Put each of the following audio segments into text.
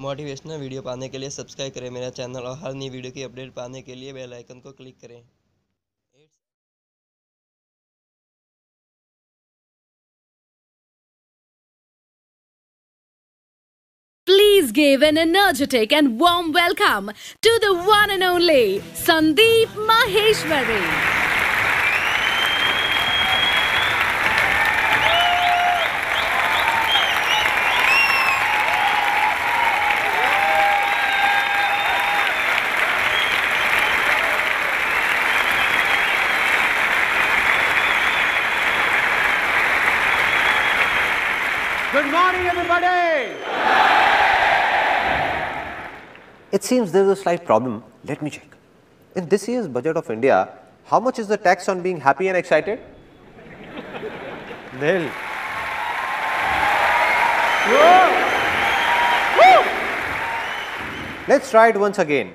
Motivational video पाने के लिए सब्सक्राइब करें मेरा चैनल और हर नई वीडियो की अपडेट पाने के लिए बेल आइकन को क्लिक करें। Please give an energetic and warm welcome to the one and only Sandeep Maheshwari. Good morning, everybody! It seems there is a slight problem. Let me check. In this year's budget of India, how much is the tax on being happy and excited? Nil. Let's try it once again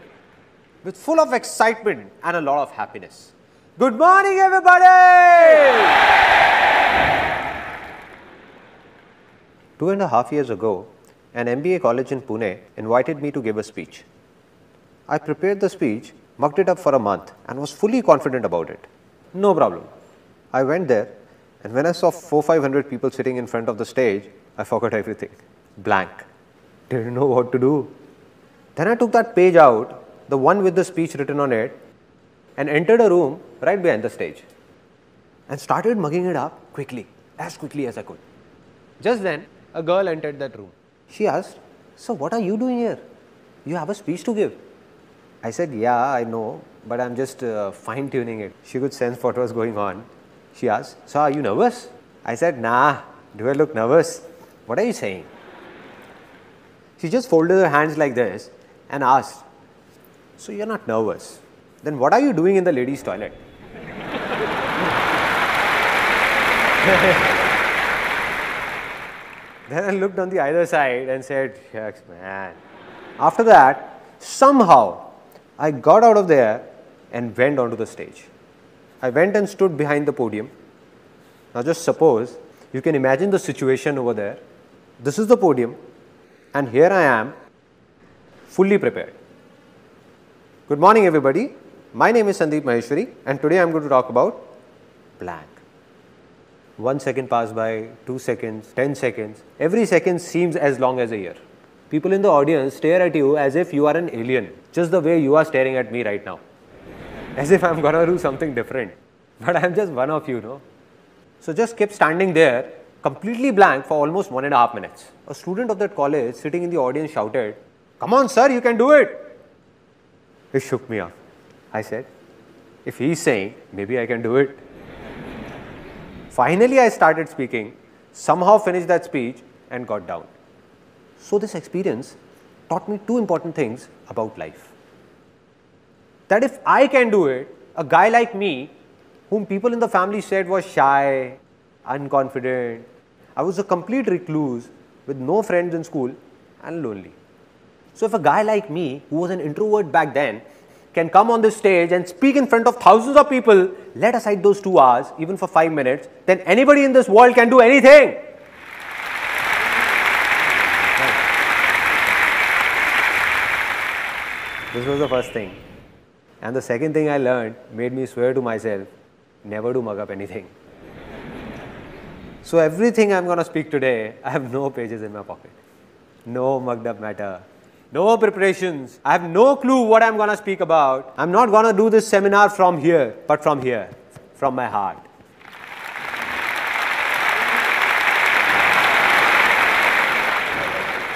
with full of excitement and a lot of happiness. Good morning, everybody! 2.5 years ago, an MBA college in Pune invited me to give a speech. I prepared the speech, mucked it up for a month and was fully confident about it. No problem. I went there and when I saw 400-500 people sitting in front of the stage, I forgot everything. Blank. Didn't know what to do. Then I took that page out, the one with the speech written on it, and entered a room right behind the stage and started mugging it up as quickly as I could. Just then, a girl entered that room. She asked, "So what are you doing here? You have a speech to give." I said, "Yeah, I know, but I'm just fine-tuning it." She could sense what was going on. She asked, "So are you nervous?" I said, "Nah, do I look nervous? What are you saying?" She just folded her hands like this and asked, "So you're not nervous? Then what are you doing in the ladies' toilet?" Then I looked on the other side and said, "Shucks, man." After that, somehow, I got out of there and went onto the stage. I went and stood behind the podium. Now just suppose, you can imagine the situation over there. This is the podium and here I am, fully prepared. Good morning, everybody. My name is Sandeep Maheshwari and today I am going to talk about blank. 1 second passed by, 2 seconds, 10 seconds. Every second seems as long as a year. People in the audience stare at you as if you are an alien, just the way you are staring at me right now. As if I'm gonna do something different. But I'm just one of you, no? So just kept standing there, completely blank for almost 1.5 minutes. A student of that college sitting in the audience shouted, "Come on, sir, you can do it." It shook me up. I said, if he's saying, maybe I can do it. Finally, I started speaking, somehow finished that speech and got down. So this experience taught me two important things about life. That if I can do it, a guy like me, whom people in the family said was shy, unconfident, I was a complete recluse with no friends in school and lonely. So if a guy like me, who was an introvert back then, can come on this stage and speak in front of thousands of people, let aside those 2 hours, even for 5 minutes, then anybody in this world can do anything. This was the first thing. And the second thing I learned made me swear to myself, never to mug up anything. So everything I'm going to speak today, I have no pages in my pocket. No mugged up matter. No preparations. I have no clue what I'm going to speak about. I'm not going to do this seminar from here, but from here, from my heart.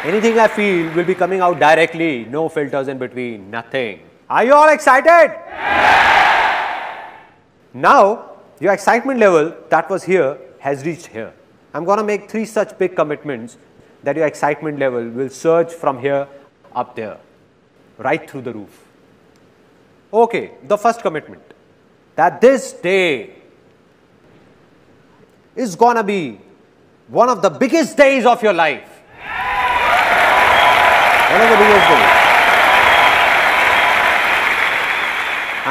Anything I feel will be coming out directly, no filters in between, nothing. Are you all excited? Now, your excitement level that was here has reached here. I'm going to make 3 such big commitments that your excitement level will surge from here up there, right through the roof. Okay, the first commitment, that this day is gonna be one of the biggest days of your life. One of the biggest days.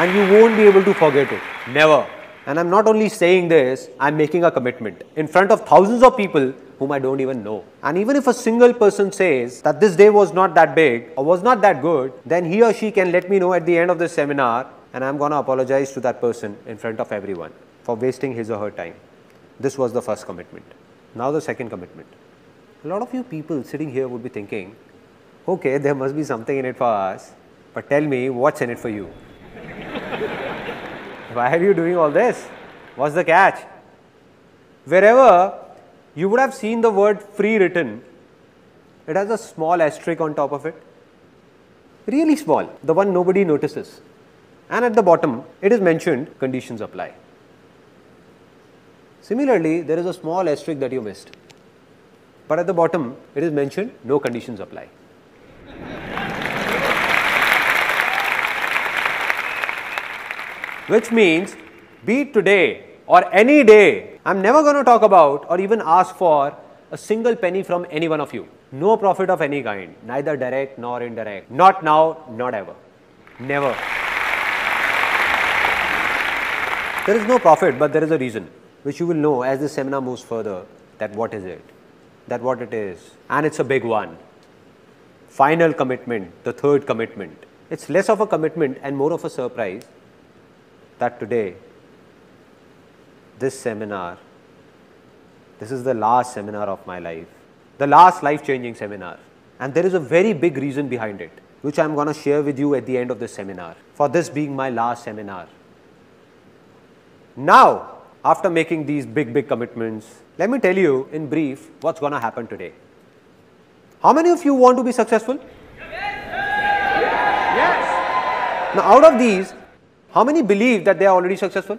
And you won't be able to forget it. Never. And I'm not only saying this, I'm making a commitment in front of thousands of people whom I don't even know. And even if a single person says that this day was not that big or was not that good, then he or she can let me know at the end of this seminar, and I'm going to apologize to that person in front of everyone for wasting his or her time. This was the first commitment. Now the second commitment. A lot of you people sitting here would be thinking, okay, there must be something in it for us, but tell me what's in it for you. Why are you doing all this? What's the catch? Wherever you would have seen the word free written, it has a small asterisk on top of it. Really small, the one nobody notices. And at the bottom, it is mentioned conditions apply. Similarly, there is a small asterisk that you missed. But at the bottom, it is mentioned no conditions apply. Which means, be it today or any day, I'm never going to talk about or even ask for a single penny from any one of you. No profit of any kind, neither direct nor indirect. Not now, not ever. Never. There is no profit, but there is a reason, which you will know as this seminar moves further, that what is it, that what it is. And it's a big one. Final commitment, the third commitment. It's less of a commitment and more of a surprise that today, this seminar, this is the last seminar of my life, the last life-changing seminar. And there is a very big reason behind it, which I'm going to share with you at the end of this seminar, for this being my last seminar. Now, after making these big commitments, let me tell you in brief what's going to happen today. How many of you want to be successful? Yes. Now, out of these, how many believe that they are already successful?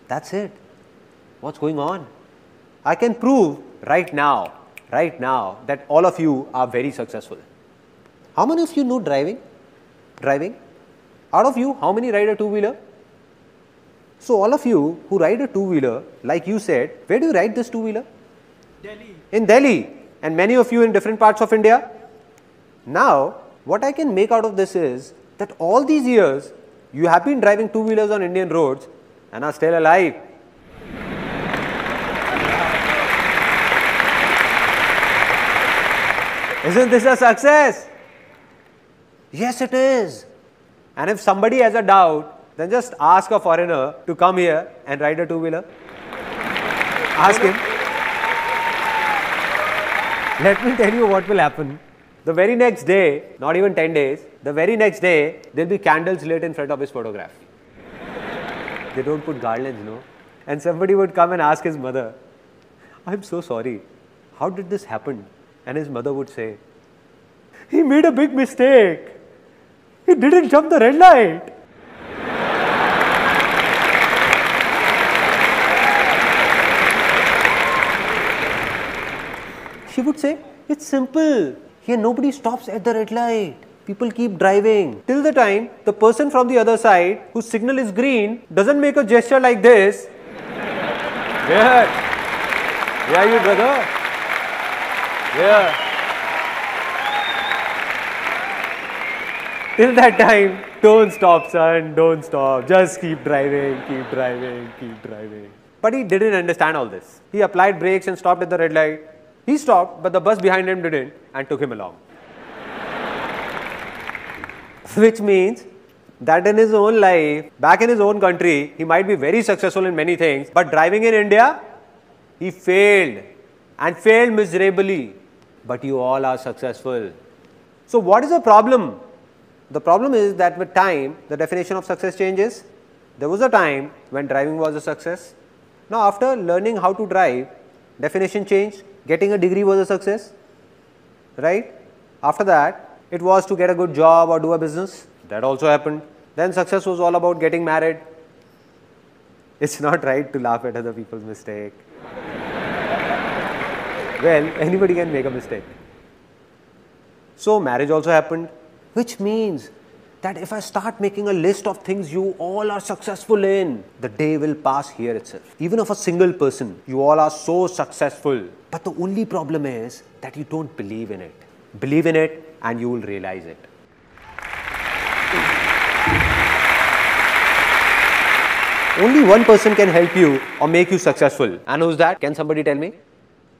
That's it. What's going on? I can prove right now, that all of you are very successful. How many of you know driving? Out of you, how many ride a two-wheeler? So all of you who ride a two-wheeler, like you said, where do you ride this two-wheeler? Delhi. In Delhi. And many of you in different parts of India. Now, what I can make out of this is that all these years, you have been driving two-wheelers on Indian roads and are still alive. Isn't this a success? Yes, it is. And if somebody has a doubt, then just ask a foreigner to come here and ride a two-wheeler. Ask him. Let me tell you what will happen. The very next day, not even 10 days, the very next day, there will be candles lit in front of his photograph. They don't put garlands, no? And somebody would come and ask his mother, I'm so sorry, how did this happen? And his mother would say, he made a big mistake. He didn't jump the red light. She would say, it's simple. Here nobody stops at the red light. People keep driving till the time the person from the other side whose signal is green doesn't make a gesture like this. Where are you, brother? Yeah. Till that time, don't stop, son, don't stop. Just keep driving, keep driving, keep driving. But he didn't understand all this. He applied brakes and stopped at the red light. He stopped, but the bus behind him didn't and took him along. Which means that in his own life, back in his own country, he might be very successful in many things, but driving in India, he failed and failed miserably. But you all are successful. So what is the problem? The problem is that with time, the definition of success changes. There was a time when driving was a success. Now after learning how to drive, definition changed. Getting a degree was a success, right? After that, it was to get a good job or do a business. That also happened. Then success was all about getting married. It's not right to laugh at other people's mistake. Well, anybody can make a mistake. So marriage also happened, which means that if I start making a list of things you all are successful in, the day will pass here itself. Even of a single person, you all are so successful. But the only problem is that you don't believe in it. Believe in it and you will realize it. Only one person can help you or make you successful. And who's that? Can somebody tell me?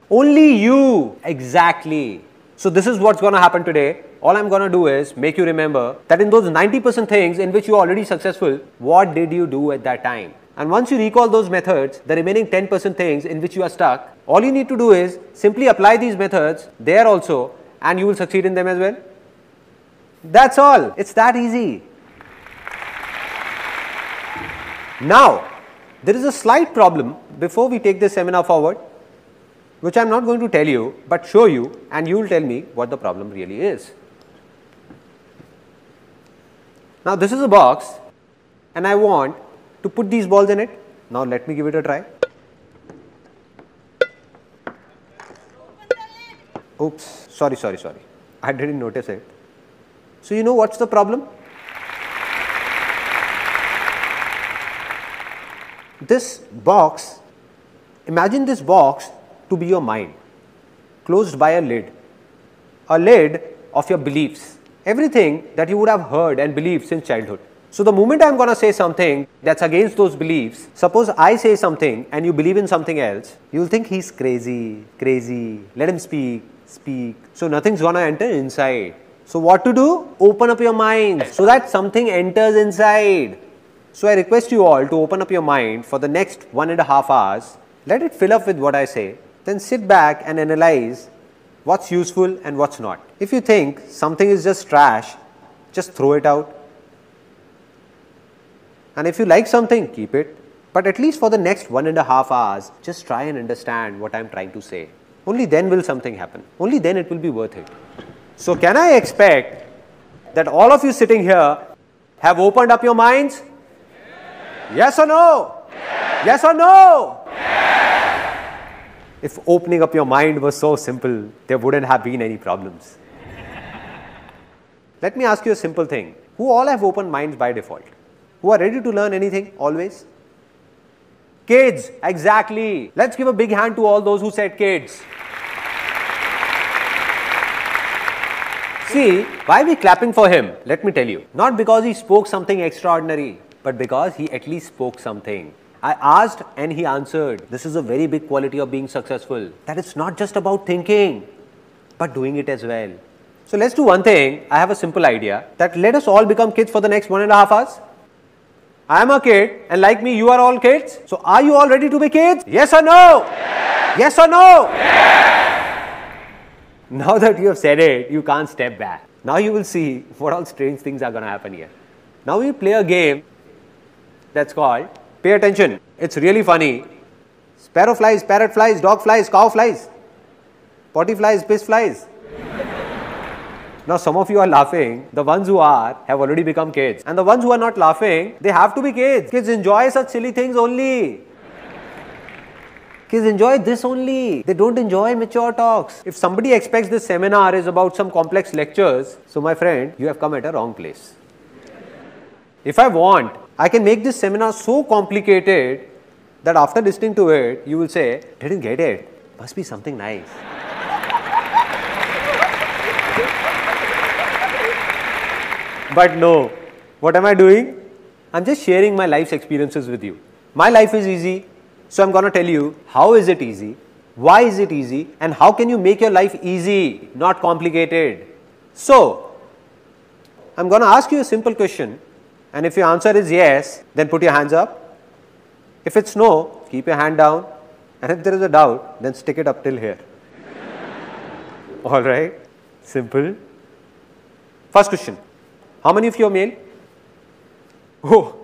Only you. Exactly. So this is what's going to happen today. All I'm going to do is make you remember that in those 90% things in which you are already successful, what did you do at that time? And once you recall those methods, the remaining 10% things in which you are stuck, all you need to do is simply apply these methods there also, and you will succeed in them as well. That's all. It's that easy. Now, there is a slight problem before we take this seminar forward, which I am not going to tell you, but show you, and you will tell me what the problem really is. Now, this is a box, and I want to put these balls in it. Now, let me give it a try. Oops, sorry. I didn't notice it. So, you know what's the problem? This box, imagine this box to be your mind, closed by a lid of your beliefs, everything that you would have heard and believed since childhood. So the moment I am going to say something that's against those beliefs, suppose I say something and you believe in something else, you will think he's crazy, let him speak. So nothing's going to enter inside. So what to do? Open up your mind so that something enters inside. So I request you all to open up your mind for the next 1.5 hours. Let it fill up with what I say. Then sit back and analyze what's useful and what's not. If you think something is just trash, just throw it out. And if you like something, keep it. But at least for the next 1.5 hours, just try and understand what I am trying to say. Only then will something happen. Only then it will be worth it. So can I expect that all of you sitting here have opened up your minds? Yes or no? Yes or no? If opening up your mind was so simple, there wouldn't have been any problems. Let me ask you a simple thing. Who all have open minds by default? Who are ready to learn anything always? Kids, exactly. Let's give a big hand to all those who said kids. See, why are we clapping for him? Let me tell you. Not because he spoke something extraordinary, but because he at least spoke something. I asked and he answered. This is a very big quality of being successful. That it's not just about thinking, but doing it as well. So let's do one thing. I have a simple idea that let us all become kids for the next 1.5 hours. I am a kid and like me you are all kids. So are you all ready to be kids? Yes or no? Yes or no? Now that you have said it, you can't step back. Now you will see what all strange things are going to happen here. Now we play a game that's called, pay attention, it's really funny. Sparrow flies, parrot flies, dog flies, cow flies, potty flies, piss flies. Now some of you are laughing, the ones who are have already become kids, and the ones who are not laughing, they have to be kids. Kids enjoy such silly things only. Kids enjoy this only. They don't enjoy mature talks. If somebody expects this seminar is about some complex lectures, so my friend, you have come at a wrong place. If I want, I can make this seminar so complicated that after listening to it, you will say, didn't get it. Must be something nice. But no, what am I doing? I'm just sharing my life's experiences with you. My life is easy, so I'm going to tell you how is it easy, why is it easy, and how can you make your life easy, not complicated. So, I'm going to ask you a simple question, and if your answer is yes, then put your hands up. If it's no, keep your hand down, and if there is a doubt, then stick it up till here. Alright, simple. First question. How many of you are male? Oh,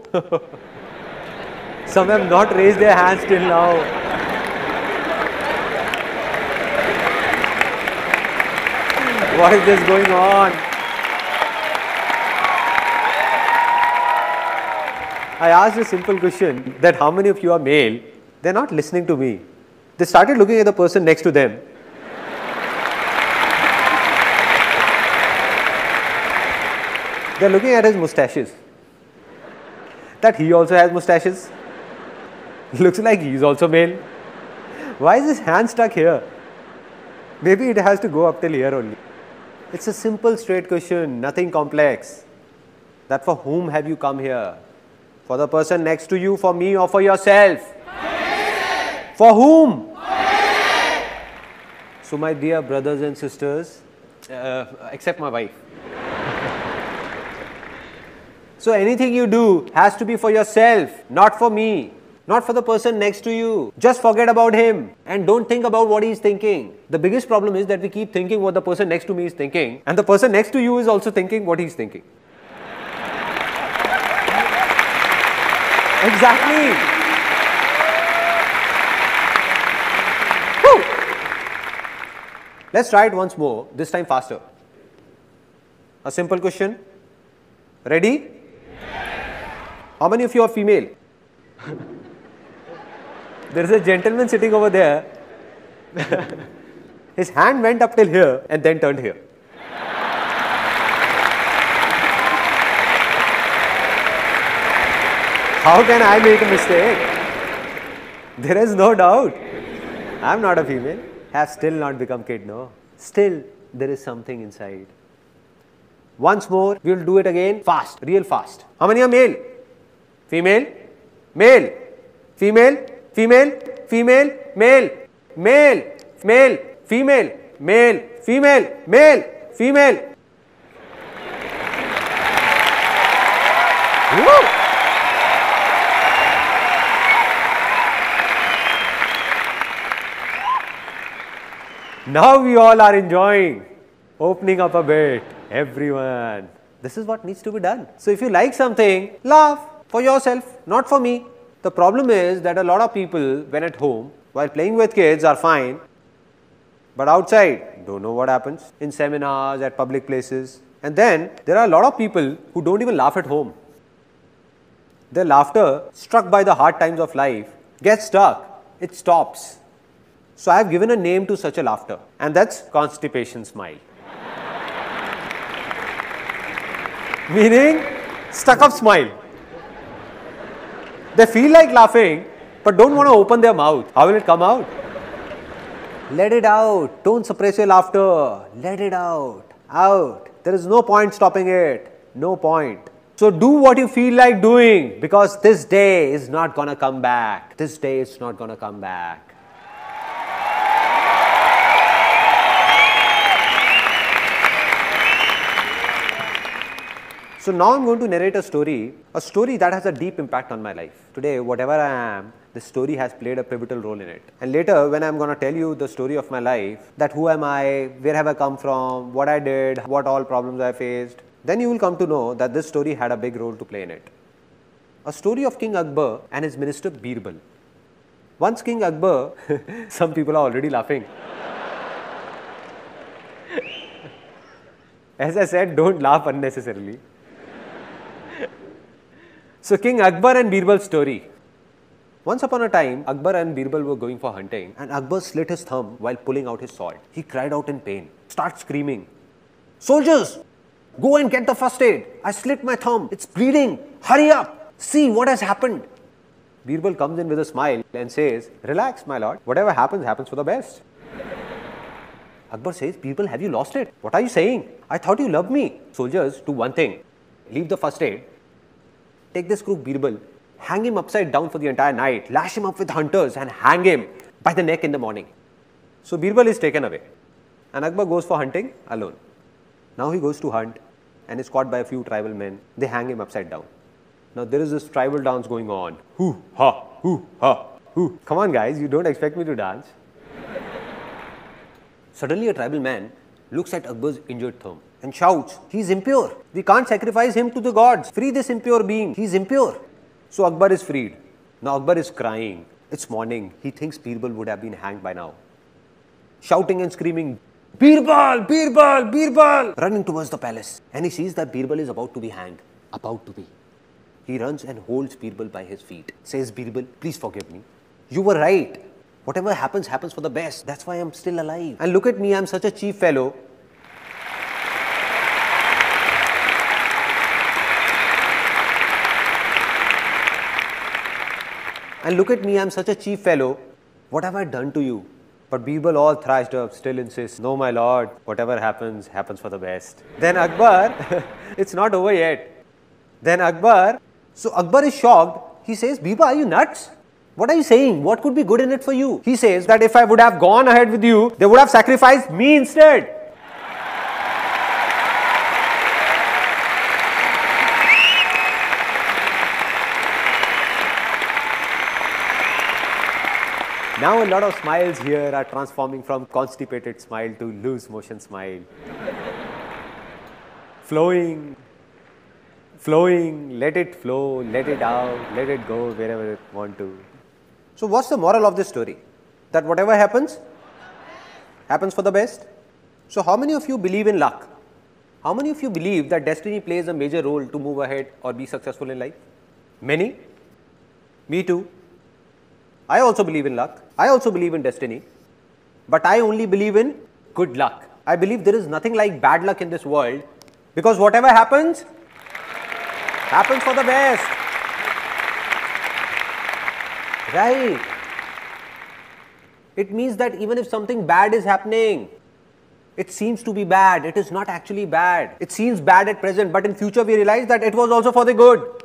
some have not raised their hands till now. What is this going on? I asked a simple question that how many of you are male? They are not listening to me. They started looking at the person next to them. They are looking at his moustaches. That he also has moustaches. Looks like he is also male. Why is his hand stuck here? Maybe it has to go up till here only. It's a simple straight question, nothing complex. That for whom have you come here? For the person next to you, for me, or for yourself? For whom? So my dear brothers and sisters, except my wife. So anything you do has to be for yourself, not for me, not for the person next to you. Just forget about him and don't think about what he is thinking. The biggest problem is that we keep thinking what the person next to me is thinking, and the person next to you is also thinking what he is thinking. Exactly. Woo. Let's try it once more, this time faster. A simple question. Ready? How many of you are female? There is a gentleman sitting over there. His hand went up till here and then turned here. How can I make a mistake? There is no doubt. I am not a female. Have still not become kid, no. Still, there is something inside. Once more, we will do it again, fast, real fast. How many are male? Female? Male? Female? Female? Female? Male? Male? Male? Female? Male? Female? Male? Female? Woo! Now we all are enjoying, opening up a bit, everyone. This is what needs to be done. So if you like something, laugh for yourself, not for me. The problem is that a lot of people, when at home, while playing with kids are fine, but outside, don't know what happens in seminars, at public places. And then there are a lot of people who don't even laugh at home. Their laughter, struck by the hard times of life, gets stuck. It stops. So I have given a name to such a laughter, and that's constipation smile. Meaning, stuck up smile. They feel like laughing, but don't want to open their mouth. How will it come out? Let it out. Don't suppress your laughter. Let it out. Out. There is no point stopping it. No point. So do what you feel like doing, because this day is not going to come back. This day is not going to come back. So now I'm going to narrate a story that has a deep impact on my life. Today, whatever I am, this story has played a pivotal role in it. And later, when I'm going to tell you the story of my life, that who am I, where have I come from, what I did, what all problems I faced, then you will come to know that this story had a big role to play in it. A story of King Akbar and his minister Birbal. Once King Akbar, some people are already laughing. As I said, don't laugh unnecessarily. So King Akbar and Birbal's story. Once upon a time, Akbar and Birbal were going for hunting, and Akbar slit his thumb while pulling out his sword. He cried out in pain, starts screaming, "Soldiers, go and get the first aid. I slit my thumb. It's bleeding. Hurry up. See what has happened." Birbal comes in with a smile and says, "Relax, my lord. Whatever happens, happens for the best." Akbar says, "Birbal, have you lost it? What are you saying? I thought you loved me." "Soldiers, do one thing. Leave the first aid. Take this crook Birbal, hang him upside down for the entire night, lash him up with hunters and hang him by the neck in the morning." So Birbal is taken away and Akbar goes for hunting alone. Now he goes to hunt and is caught by a few tribal men. They hang him upside down. Now there is this tribal dance going on. Hoo, ha, hoo, ha, hoo. Come on guys, you don't expect me to dance. Suddenly a tribal man looks at Akbar's injured thumb and shouts, "He is impure. We can't sacrifice him to the gods. Free this impure being. He is impure." So Akbar is freed. Now Akbar is crying. It's morning. He thinks Birbal would have been hanged by now. Shouting and screaming, "Birbal! Birbal! Birbal!" Running towards the palace. And he sees that Birbal is about to be hanged. About to be. He runs and holds Birbal by his feet. Says, "Birbal, please forgive me. You were right. Whatever happens, happens for the best. That's why I'm still alive. And look at me, I'm such a cheap fellow. And look at me, I'm such a cheap fellow. What have I done to you?" But Birbal, all thrashed up, still insists, "No, my lord, whatever happens, happens for the best." Then Akbar, it's not over yet. Then Akbar So Akbar is shocked. He says, Biba, are you nuts? What are you saying? What could be good in it for you? He says that if I would have gone ahead with you, they would have sacrificed me instead. Now a lot of smiles here are transforming from constipated smile to loose motion smile. Flowing, flowing, let it flow, let it out, let it go wherever it want to. So what's the moral of this story? That whatever happens, happens for the best. So how many of you believe in luck? How many of you believe that destiny plays a major role to move ahead or be successful in life? Many? Me too. I also believe in luck. I also believe in destiny. But I only believe in good luck. I believe there is nothing like bad luck in this world, because whatever happens, happens for the best. Right. It means that even if something bad is happening, it seems to be bad. It is not actually bad. It seems bad at present, but in future we realize that it was also for the good.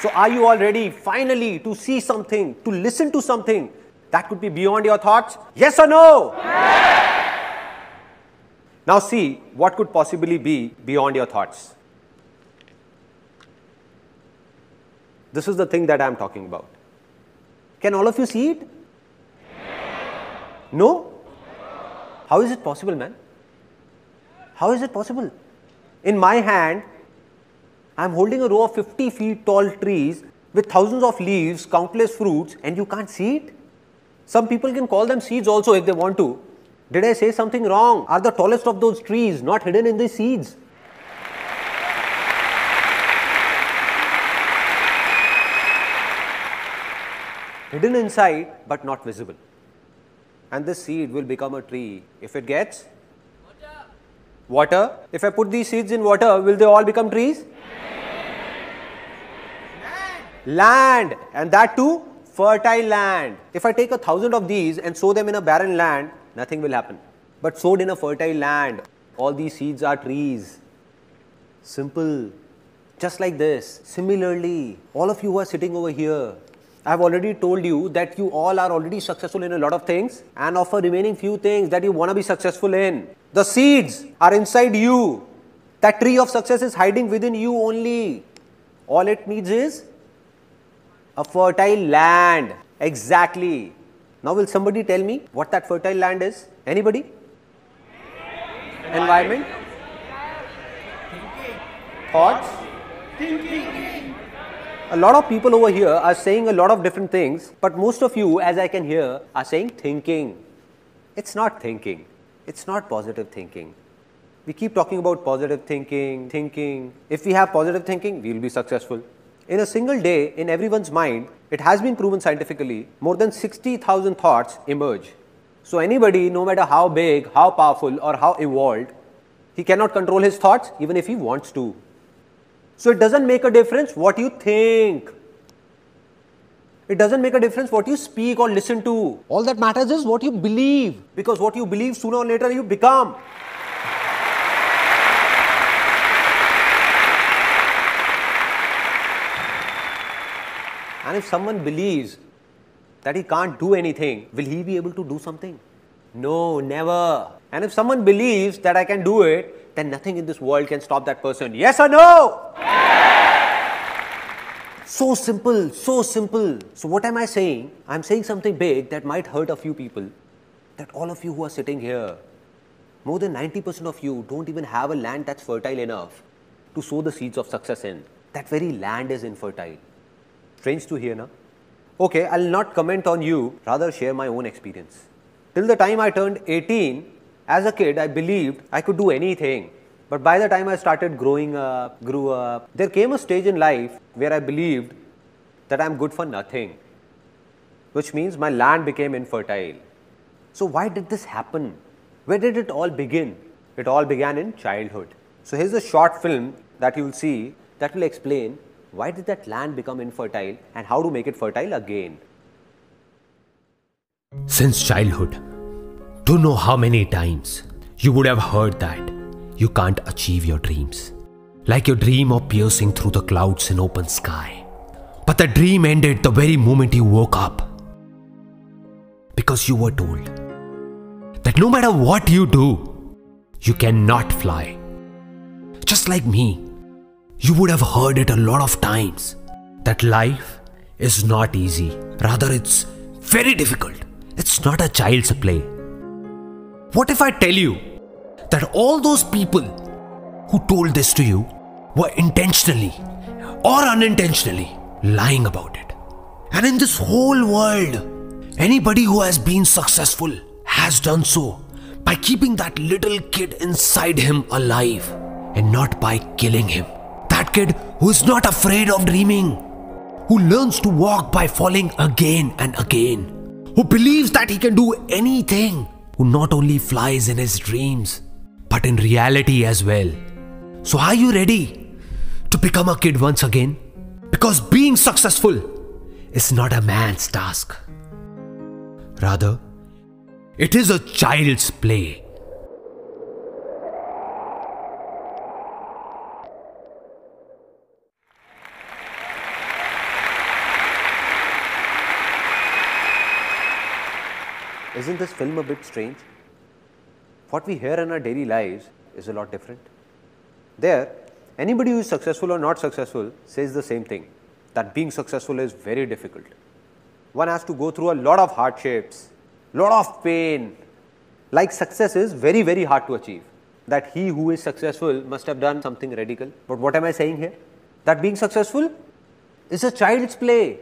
So are you all ready finally to see something, to listen to something that could be beyond your thoughts? Yes or no? Yes. Now see what could possibly be beyond your thoughts. This is the thing that I am talking about. Can all of you see it? No? How is it possible, man? How is it possible? In my hand, I am holding a row of 50 feet tall trees with thousands of leaves, countless fruits, and you can't see it? Some people can call them seeds also if they want to. Did I say something wrong? Are the tallest of those trees not hidden in the seeds? Hidden inside but not visible. And this seed will become a tree if it gets water. If I put these seeds in water, will they all become trees? Land, and that too fertile land. If I take 1,000 of these and sow them in a barren land, nothing will happen. But sowed in a fertile land, all these seeds are trees. Simple. Just like this. Similarly, all of you who are sitting over here, I have already told you that you all are already successful in a lot of things and of a remaining few things that you want to be successful in. The seeds are inside you. That tree of success is hiding within you only. All it needs is a fertile land. Exactly. Now will somebody tell me what that fertile land is? Anybody? Environment? Thoughts? A lot of people over here are saying a lot of different things, but most of you, as I can hear, are saying thinking. It's not thinking. It's not positive thinking. We keep talking about positive thinking. If we have positive thinking, we will be successful. In a single day, in everyone's mind, it has been proven scientifically, more than 60,000 thoughts emerge. So anybody, no matter how big, how powerful or how evolved, he cannot control his thoughts even if he wants to. So it doesn't make a difference what you think. It doesn't make a difference what you speak or listen to. All that matters is what you believe, because what you believe, sooner or later you become. And if someone believes that he can't do anything, will he be able to do something? No, never. And if someone believes that I can do it, then nothing in this world can stop that person. Yes or no? Yes! So simple, so simple. So what am I saying? I'm saying something big that might hurt a few people. That all of you who are sitting here, more than 90% of you don't even have a land that's fertile enough to sow the seeds of success in. That very land is infertile. Strange to hear, na? Okay, I'll not comment on you, rather share my own experience. Till the time I turned 18, as a kid, I believed I could do anything. But by the time I started growing up, grew up, there came a stage in life where I believed that I'm good for nothing, which means my land became infertile. So why did this happen? Where did it all begin? It all began in childhood. So here's a short film that you will see that will explain why did that land become infertile and how to make it fertile again. Since childhood, don't know how many times you would have heard that you can't achieve your dreams. Like your dream of piercing through the clouds in open sky. But the dream ended the very moment you woke up. Because you were told that no matter what you do, you cannot fly. Just like me, you would have heard it a lot of times that life is not easy. Rather, it's very difficult. It's not a child's play. What if I tell you that all those people who told this to you were intentionally or unintentionally lying about it? And in this whole world, anybody who has been successful has done so by keeping that little kid inside him alive and not by killing him. That kid who is not afraid of dreaming, who learns to walk by falling again and again, who believes that he can do anything, who not only flies in his dreams, but in reality as well. So are you ready to become a kid once again? Because being successful is not a man's task. Rather, it is a child's play. Isn't this film a bit strange? What we hear in our daily lives is a lot different. There, anybody who is successful or not successful says the same thing, that being successful is very difficult. One has to go through a lot of hardships, lot of pain. Like success is very, very hard to achieve. That he who is successful must have done something radical. But what am I saying here? That being successful is a child's play.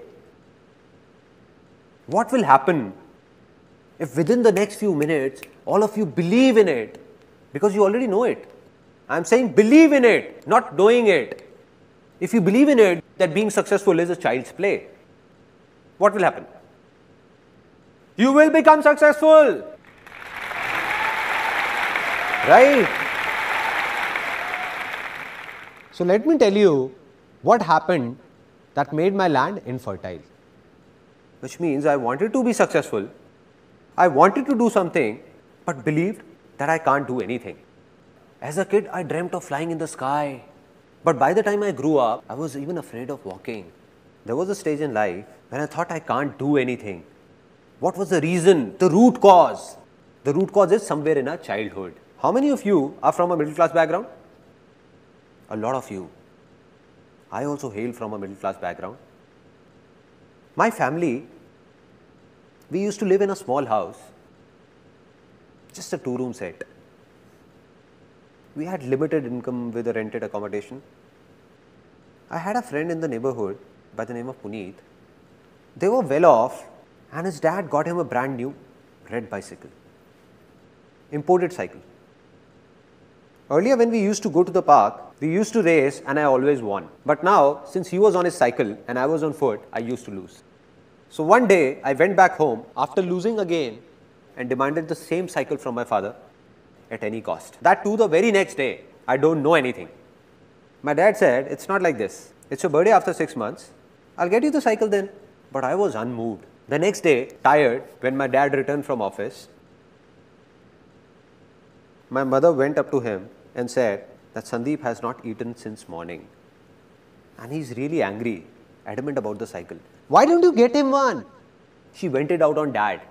What will happen if within the next few minutes, all of you believe in it? Because you already know it. I am saying believe in it, not knowing it. If you believe in it, that being successful is a child's play, what will happen? You will become successful. Right? So let me tell you what happened that made my land infertile. Which means I wanted to be successful. I wanted to do something, but believed that I can't do anything. As a kid, I dreamt of flying in the sky. But by the time I grew up, I was even afraid of walking. There was a stage in life when I thought I can't do anything. What was the reason? The root cause. The root cause is somewhere in our childhood. How many of you are from a middle class background? A lot of you. I also hail from a middle class background. My family, we used to live in a small house, just a 2-room set. We had limited income with a rented accommodation. I had a friend in the neighborhood by the name of Puneet. They were well off and his dad got him a brand new red bicycle, imported cycle. Earlier when we used to go to the park, we used to race and I always won. But now, since he was on his cycle and I was on foot, I used to lose. So one day, I went back home after losing again and demanded the same cycle from my father at any cost. That too the very next day, I don't know anything. My dad said, it's not like this. It's your birthday after 6 months. I'll get you the cycle then. But I was unmoved. The next day, tired, when my dad returned from office, my mother went up to him and said that Sandeep has not eaten since morning. And he's really angry, adamant about the cycle. Why don't you get him one? She vented out on dad.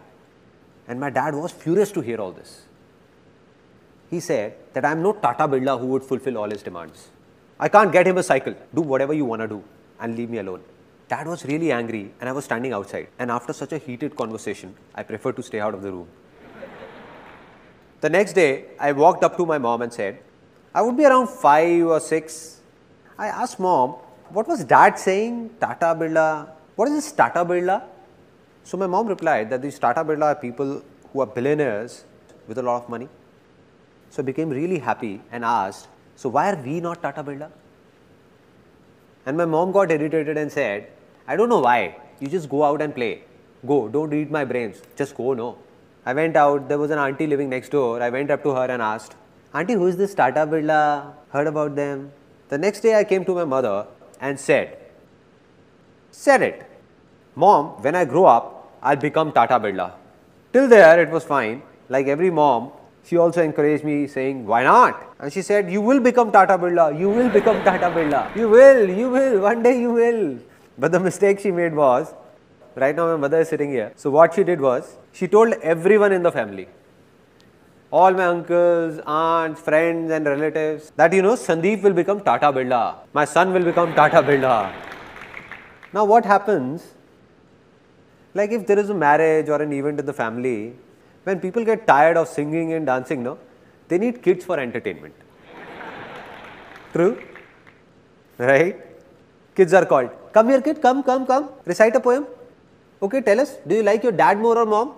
And my dad was furious to hear all this. He said that I am no Tata Birla who would fulfill all his demands. I can't get him a cycle. Do whatever you want to do and leave me alone. Dad was really angry and I was standing outside. And after such a heated conversation, I preferred to stay out of the room. The next day, I walked up to my mom and said, I would be around 5 or 6. I asked mom, what was dad saying? Tata Birla. What is this Tata Birla? So my mom replied that these Tata Birla are people who are billionaires with a lot of money. So I became really happy and asked, so why are we not Tata Birla? And my mom got irritated and said, I don't know why. You just go out and play. Go, don't read my brains. Just go, no. I went out, there was an auntie living next door. I went up to her and asked, Auntie, who is this Tata Birla? Heard about them? The next day I came to my mother and said it. Mom, when I grow up, I'll become Tata Birla. Till there, it was fine. Like every mom, she also encouraged me saying, why not? And she said, you will become Tata Birla, you will become Tata Birla, you will, one day you will. But the mistake she made was, right now my mother is sitting here. So what she did was, she told everyone in the family, all my uncles, aunts, friends and relatives, that Sandeep will become Tata Birla, my son will become Tata Birla. Now what happens, like if there is a marriage or an event in the family, when people get tired of singing and dancing, no, they need kids for entertainment. True? Right? Kids are called. Come here kid, come. Recite a poem. Okay, tell us, do you like your dad more or mom?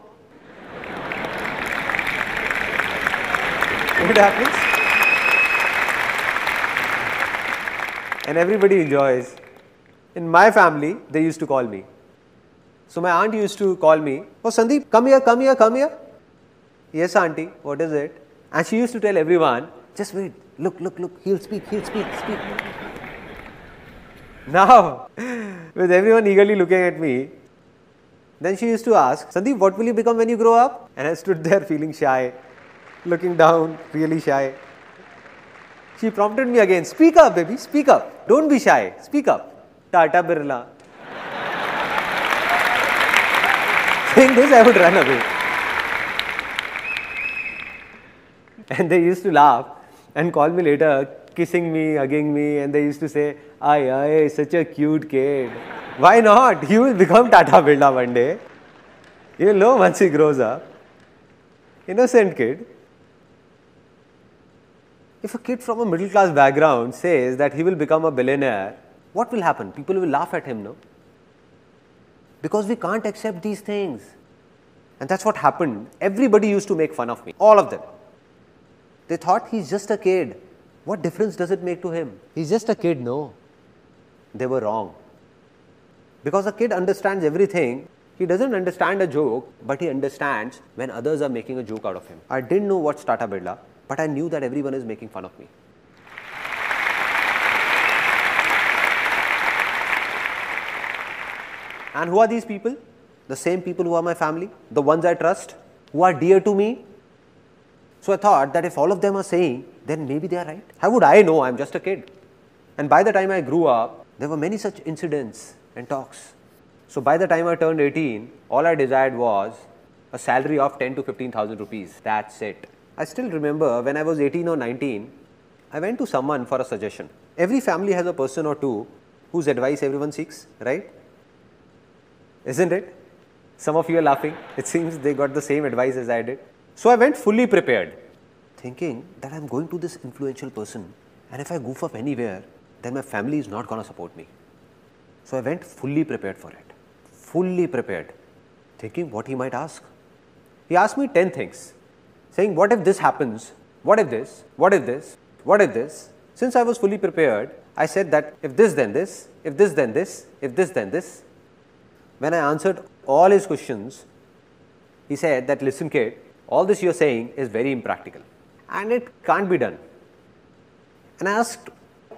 What happens? And everybody enjoys. In my family, they used to call me. So my aunt used to call me, oh Sandeep, come here. Yes auntie, what is it? And she used to tell everyone, just wait, look, he'll speak. Now, with everyone eagerly looking at me, then she used to ask, Sandeep, what will you become when you grow up? And I stood there feeling shy, looking down, really shy. She prompted me again, speak up baby, speak up. Don't be shy, speak up. Tata Birla. Saying this, I would run away. And they used to laugh and call me later, kissing me, hugging me, and they used to say, ay, such a cute kid. Why not? He will become Tata Birla one day. You will know once he grows up. Innocent kid. If a kid from a middle class background says that he will become a billionaire, what will happen? People will laugh at him, no? Because we can't accept these things. And that's what happened. Everybody used to make fun of me, all of them. They thought he's just a kid. What difference does it make to him? He's just a kid, no. They were wrong. Because a kid understands everything. He doesn't understand a joke, but he understands when others are making a joke out of him. I didn't know what's Tata Birla, but I knew that everyone is making fun of me. And who are these people? The same people who are my family, the ones I trust, who are dear to me. So I thought that if all of them are saying, then maybe they are right. How would I know? I'm just a kid. And by the time I grew up, there were many such incidents and talks. So by the time I turned 18, all I desired was a salary of 10 to 15,000 rupees. That's it. I still remember when I was 18 or 19, I went to someone for a suggestion. Every family has a person or two whose advice everyone seeks, right? Isn't it? Some of you are laughing. It seems they got the same advice as I did. So I went fully prepared, thinking that I'm going to this influential person, and if I goof up anywhere, then my family is not going to support me. So I went fully prepared for it. Fully prepared, thinking what he might ask. He asked me 10 things, saying, what if this happens? What if this? What if this? What if this? Since I was fully prepared, I said that if this then this, if this then this, if this then this. When I answered all his questions, he said that, listen kid, all this you're saying is very impractical and it can't be done. And I asked,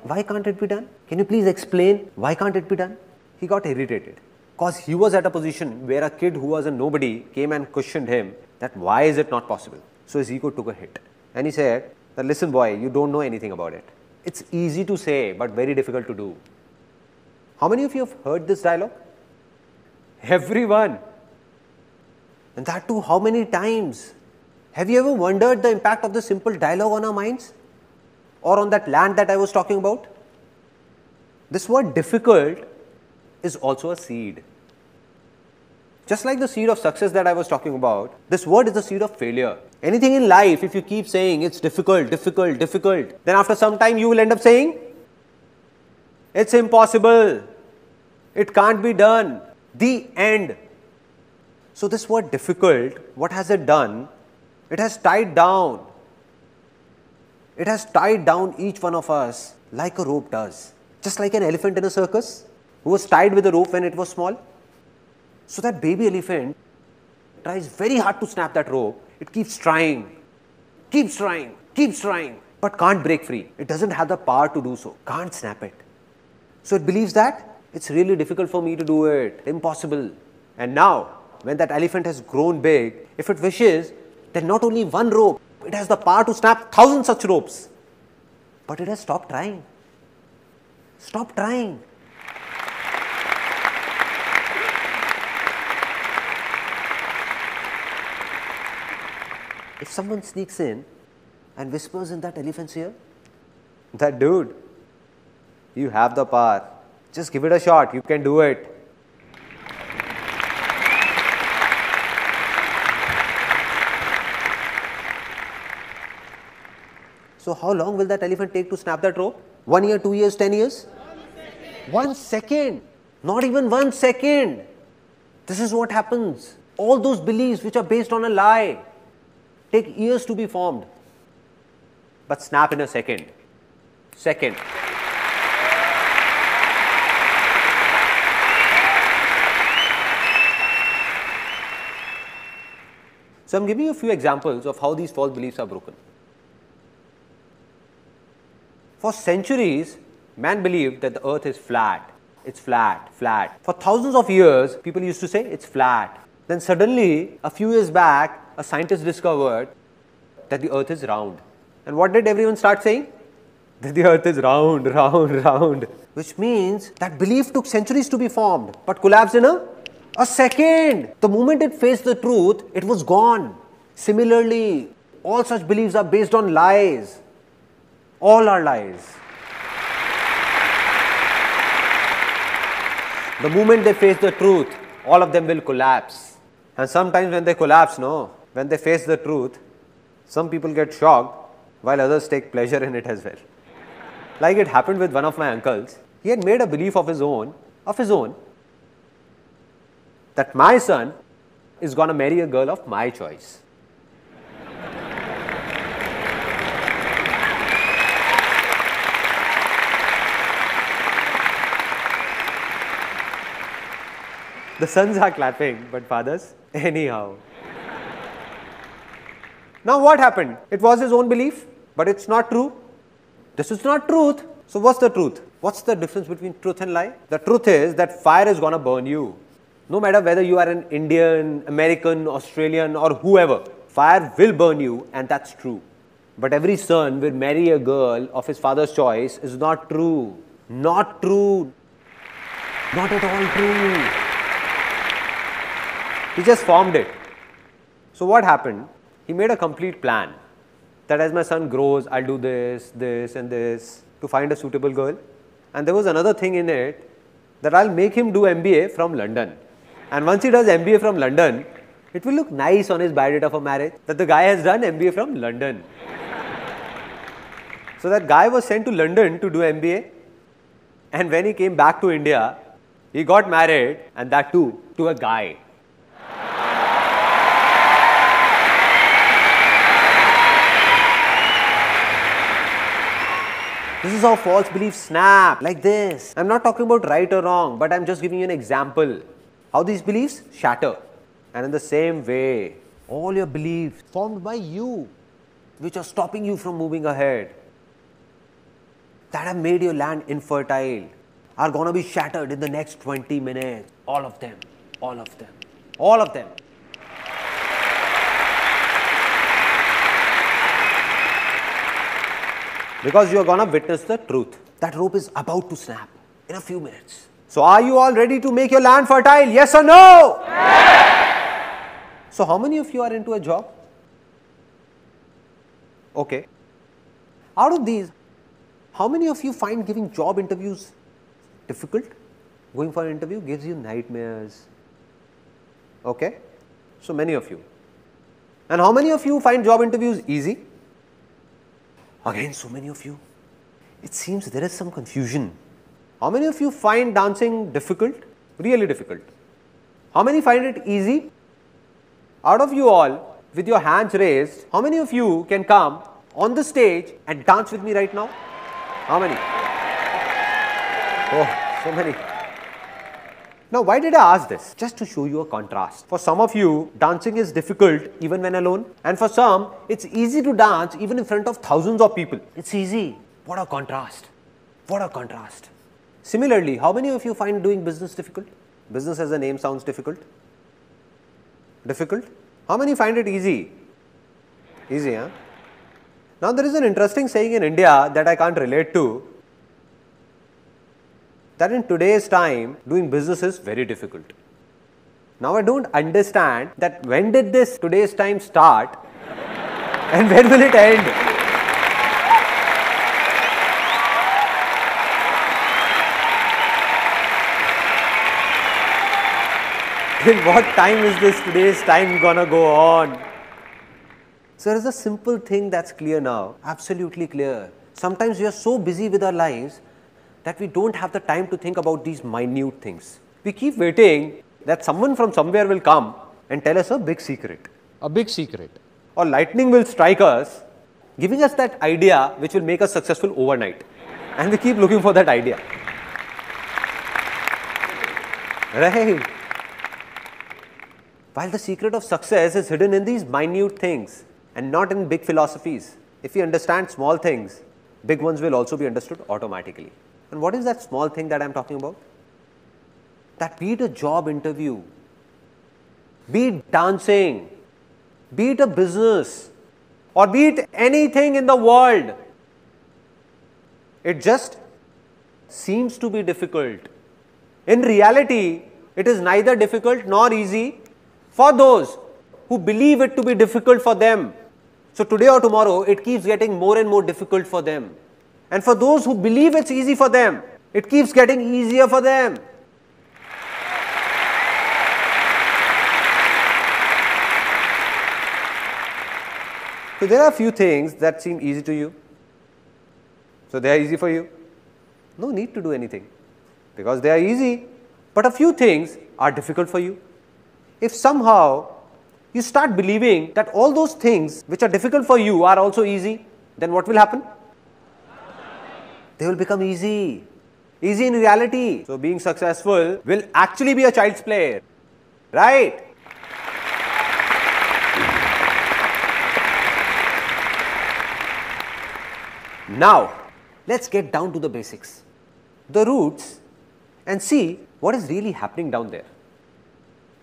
why can't it be done? Can you please explain why can't it be done? He got irritated because he was at a position where a kid who was a nobody came and questioned him that why is it not possible? So his ego took a hit and he said that, listen boy, you don't know anything about it. It's easy to say but very difficult to do. How many of you have heard this dialogue? Everyone. And that too, how many times? Have you ever wondered the impact of this simple dialogue on our minds? Or on that land that I was talking about? This word difficult is also a seed. Just like the seed of success that I was talking about, this word is the seed of failure. Anything in life, if you keep saying it's difficult, difficult, difficult, then after some time you will end up saying, it's impossible, it can't be done, the end. So this word difficult, what has it done? It has tied down. It has tied down each one of us like a rope does. Just like an elephant in a circus who was tied with a rope when it was small. So that baby elephant tries very hard to snap that rope. It keeps trying, but can't break free. It doesn't have the power to do so, can't snap it. So it believes that it's really difficult for me to do it, impossible. And now, when that elephant has grown big, if it wishes, then not only one rope, It has the power to snap 1,000 such ropes. But it has stopped trying. Stop trying. If someone sneaks in and whispers in that elephant's ear, that dude, you have the power. Just give it a shot. You can do it. So how long will that elephant take to snap that rope? 1 year, 2 years, 10 years? 1 second. Not even 1 second. This is what happens. All those beliefs which are based on a lie take years to be formed, but snap in a second. Second. So I'm giving you a few examples of how these false beliefs are broken. For centuries, man believed that the earth is flat. It's flat, flat. For thousands of years, people used to say it's flat. Then suddenly, a few years back, a scientist discovered that the earth is round. And what did everyone start saying? That the earth is round, round, round. Which means that belief took centuries to be formed, but collapsed in a second. The moment it faced the truth, it was gone. Similarly, all such beliefs are based on lies. All are lies. The moment they face the truth, all of them will collapse. And sometimes when they collapse, when they face the truth, some people get shocked while others take pleasure in it as well. Like it happened with one of my uncles. He had made a belief of his own, that my son is going to marry a girl of my choice. The sons are clapping, but fathers, anyhow. Now what happened? It was his own belief, but it's not true. This is not truth. So what's the truth? What's the difference between truth and lie? The truth is that fire is going to burn you. No matter whether you are an Indian, American, Australian or whoever, fire will burn you, and that's true. But every son will marry a girl of his father's choice is not true. Not true. Not at all true. He just formed it. So what happened? He made a complete plan that as my son grows, I'll do this, this and this to find a suitable girl. And there was another thing in it that I'll make him do MBA from London. And once he does MBA from London, it will look nice on his biodata for marriage that the guy has done MBA from London. So that guy was sent to London to do MBA. And when he came back to India, he got married, and that too, to a guy. This is how false beliefs snap, like this. I'm not talking about right or wrong, but I'm just giving you an example. How these beliefs shatter. And in the same way, all your beliefs formed by you, which are stopping you from moving ahead, that have made your land infertile, are going to be shattered in the next 20 minutes. All of them, all of them, all of them. Because you are going to witness the truth. That rope is about to snap in a few minutes. So are you all ready to make your land fertile? Yes or no? Yes. So how many of you are into a job? Okay. Out of these, how many of you find giving job interviews difficult? Going for an interview gives you nightmares. Okay. So many of you. And how many of you find job interviews easy? Again, so many of you. It seems there is some confusion. How many of you find dancing difficult? Really difficult. How many find it easy? Out of you all, with your hands raised, how many of you can come on the stage and dance with me right now? How many? Oh, so many. Now, why did I ask this? Just to show you a contrast. For some of you, dancing is difficult even when alone. And for some, it's easy to dance even in front of thousands of people. It's easy. What a contrast. What a contrast. Similarly, how many of you find doing business difficult? Business as a name sounds difficult. Difficult? How many find it easy? Easy, huh? Now there is an interesting saying in India that I can't relate to, that in today's time doing business is very difficult. Now I don't understand that when did this today's time start and when will it end? Till what time is this today's time gonna go on? So there is a simple thing that's clear now, absolutely clear. Sometimes we are so busy with our lives that we don't have the time to think about these minute things. We keep waiting that someone from somewhere will come and tell us a big secret. A big secret. Or lightning will strike us, giving us that idea which will make us successful overnight. And we keep looking for that idea. Right? While the secret of success is hidden in these minute things and not in big philosophies. If we understand small things, big ones will also be understood automatically. And what is that small thing that I am talking about? That be it a job interview, be it dancing, be it a business, or be it anything in the world, it just seems to be difficult. In reality, it is neither difficult nor easy for those who believe it to be difficult for them. So today or tomorrow, it keeps getting more and more difficult for them. And for those who believe it's easy for them, it keeps getting easier for them. So there are a few things that seem easy to you. So they are easy for you. No need to do anything because they are easy. But a few things are difficult for you. If somehow you start believing that all those things which are difficult for you are also easy, then what will happen? They will become easy. Easy in reality. So being successful will actually be a child's play. Right? Now, let's get down to the basics, the roots, and see what is really happening down there.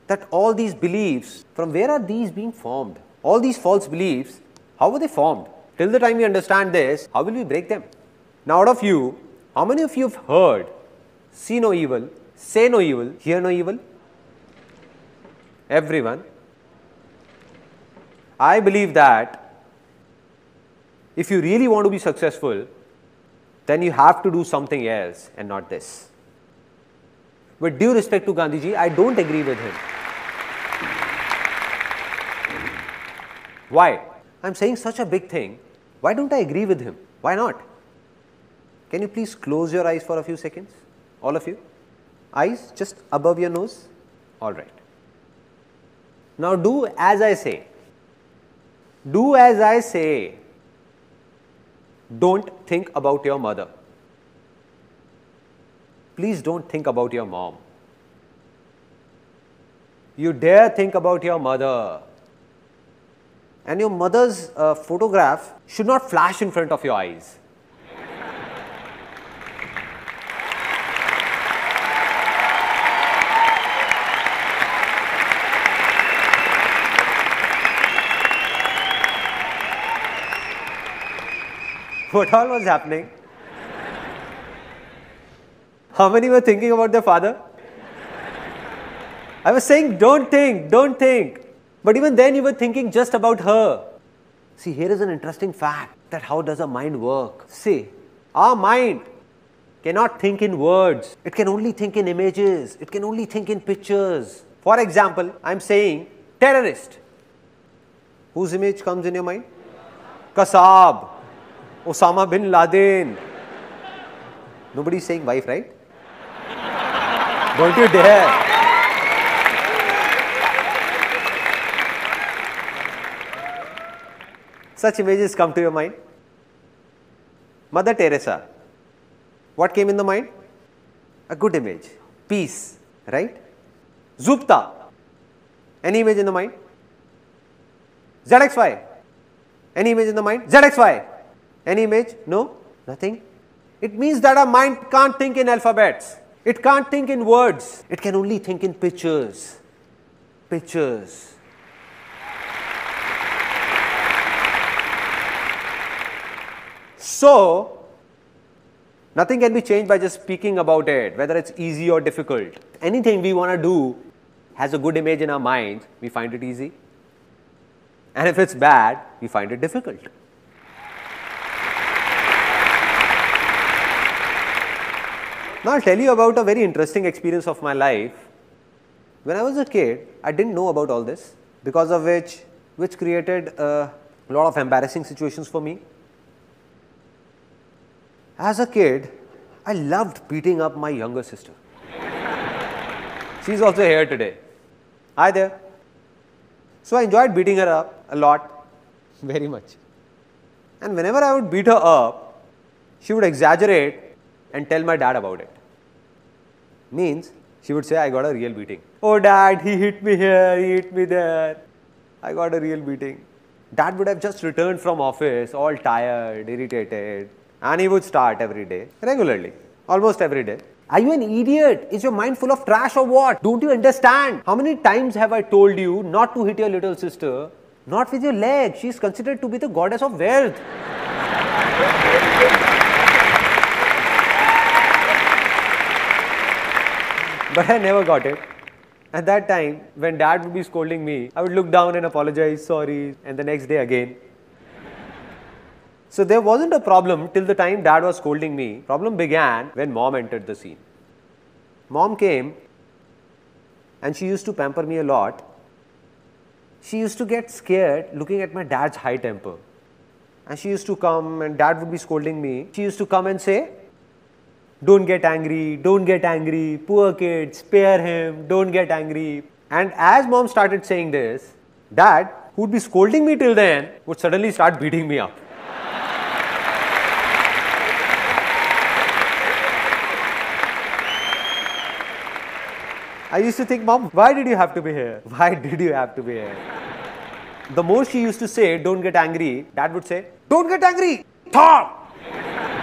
That all these beliefs, from where are these being formed? All these false beliefs, how were they formed? Till the time we understand this, how will we break them? Now, out of you, how many of you have heard, see no evil, say no evil, hear no evil? Everyone. I believe that if you really want to be successful, then you have to do something else and not this. With due respect to Gandhiji, I don't agree with him. Why? I am saying such a big thing. Why don't I agree with him? Why not? Can you please close your eyes for a few seconds? All of you. Eyes just above your nose. All right. Now do as I say. Do as I say. Don't think about your mother. Please don't think about your mom. You dare think about your mother. And your mother's photograph should not flash in front of your eyes. What all was happening? How many were thinking about their father? I was saying, don't think, don't think. But even then you were thinking just about her. See, here is an interesting fact that how does a mind work? See, our mind cannot think in words. It can only think in images. It can only think in pictures. For example, I am saying terrorist. Whose image comes in your mind? Kasab. Osama bin Laden. Nobody is saying wife, right? Don't you dare. Such images come to your mind. Mother Teresa. What came in the mind? A good image. Peace, right? Zupta. Any image in the mind? ZXY. Any image in the mind? ZXY. Any image? No? Nothing? It means that our mind can't think in alphabets. It can't think in words. It can only think in pictures. Pictures. So, nothing can be changed by just speaking about it, whether it's easy or difficult. Anything we want to do has a good image in our minds, we find it easy. And if it's bad, we find it difficult. Now, I'll tell you about a very interesting experience of my life. When I was a kid, I didn't know about all this, because of which created a lot of embarrassing situations for me. As a kid, I loved beating up my younger sister. She's also here today. Hi there. So I enjoyed beating her up a lot, very much. And whenever I would beat her up, she would exaggerate and tell my dad about it. Means, she would say, I got a real beating. Oh dad, he hit me here, he hit me there. I got a real beating. Dad would have just returned from office, all tired, irritated. And he would start every day, regularly, almost every day. Are you an idiot? Is your mind full of trash or what? Don't you understand? How many times have I told you not to hit your little sister? Not with your leg. She is considered to be the goddess of wealth. But I never got it. At that time, when dad would be scolding me, I would look down and apologize, sorry, and the next day again. So there wasn't a problem till the time dad was scolding me. Problem began when mom entered the scene. Mom came and she used to pamper me a lot. She used to get scared looking at my dad's high temper. And she used to come and dad would be scolding me. She used to come and say, don't get angry, poor kid, spare him, don't get angry. And as mom started saying this, dad, who would be scolding me till then, would suddenly start beating me up. I used to think, Mom, why did you have to be here? Why did you have to be here? The more she used to say, don't get angry, dad would say, don't get angry, Thor!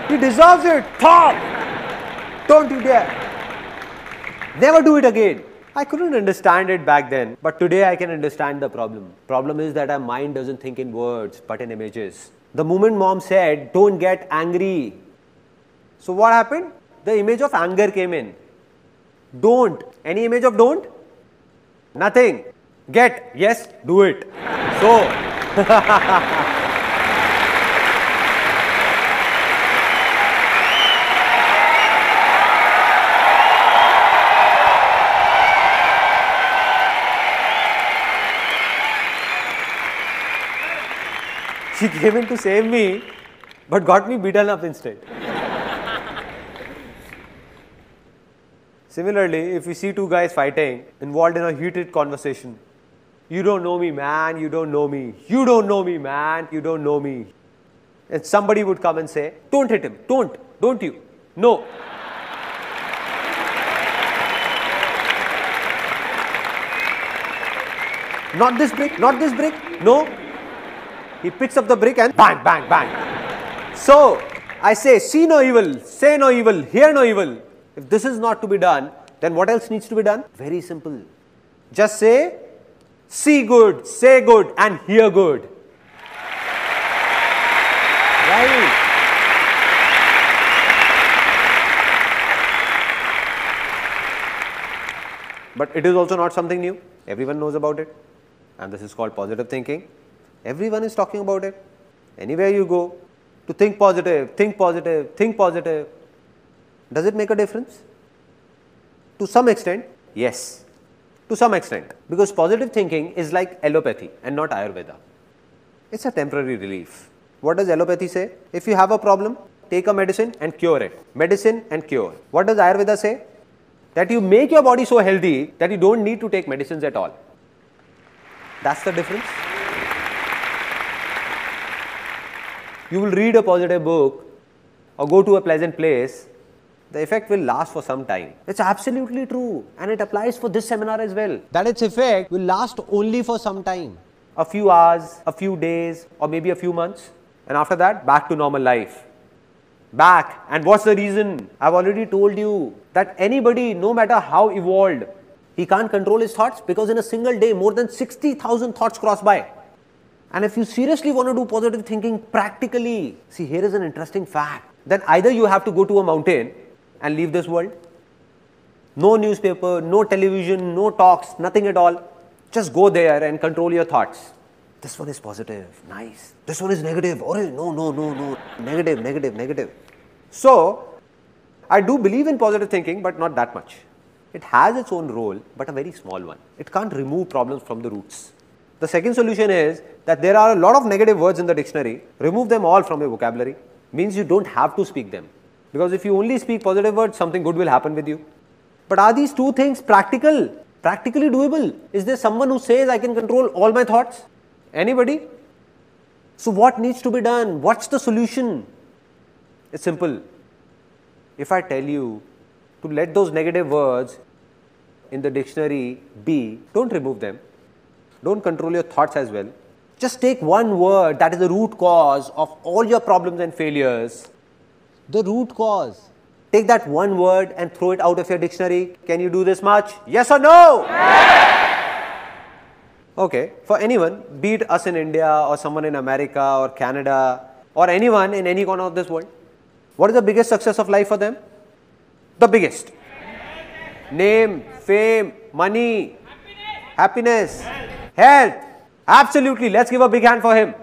He deserves it, Thor! Don't you dare! Never do it again. I couldn't understand it back then, but today I can understand the problem. Problem is that our mind doesn't think in words, but in images. The moment mom said, don't get angry. So what happened? The image of anger came in. Don't. Any image of don't? Nothing. Get. Yes, do it. So, she came in to save me, but got me beaten up instead. Similarly, if we see two guys fighting, involved in a heated conversation, you don't know me, man, you don't know me. You don't know me, man, you don't know me. And somebody would come and say, don't hit him, don't you? No. Not this brick, no. He picks up the brick and bang, bang, bang. So, I say, see no evil, say no evil, hear no evil. If this is not to be done, then what else needs to be done? Very simple. Just say, see good, say good, and hear good. Right? But it is also not something new. Everyone knows about it. And this is called positive thinking. Everyone is talking about it. Anywhere you go, to think positive, think positive, think positive. Does it make a difference? To some extent, yes. To some extent. Because positive thinking is like allopathy and not Ayurveda. It's a temporary relief. What does allopathy say? If you have a problem, take a medicine and cure it. Medicine and cure. What does Ayurveda say? That you make your body so healthy that you don't need to take medicines at all. That's the difference. You will read a positive book or go to a pleasant place, the effect will last for some time. It's absolutely true, and it applies for this seminar as well. That its effect will last only for some time. A few hours, a few days, or maybe a few months. And after that, back to normal life. Back. And what's the reason? I've already told you that anybody, no matter how evolved, he can't control his thoughts because in a single day, more than 60,000 thoughts cross by. And if you seriously want to do positive thinking practically, see, here is an interesting fact. Then either you have to go to a mountain and leave this world. No newspaper, no television, no talks, nothing at all. Just go there and control your thoughts. This one is positive, nice. This one is negative, or no, negative. So, I do believe in positive thinking, but not that much. It has its own role, but a very small one. It can't remove problems from the roots. The second solution is that there are a lot of negative words in the dictionary. Remove them all from your vocabulary. Means you don't have to speak them. Because if you only speak positive words, something good will happen with you. But are these two things practically doable? Is there someone who says I can control all my thoughts? Anybody? So what needs to be done? What's the solution? It's simple. If I tell you to let those negative words in the dictionary be, don't remove them. Don't control your thoughts as well. Just take one word that is the root cause of all your problems and failures. The root cause. Take that one word and throw it out of your dictionary. Can you do this much? Yes or no? Okay, for anyone, be it us in India or someone in America or Canada or anyone in any corner of this world, what is the biggest success of life for them? The biggest. Name, fame, money, happiness, health. Absolutely. Let's give a big hand for him.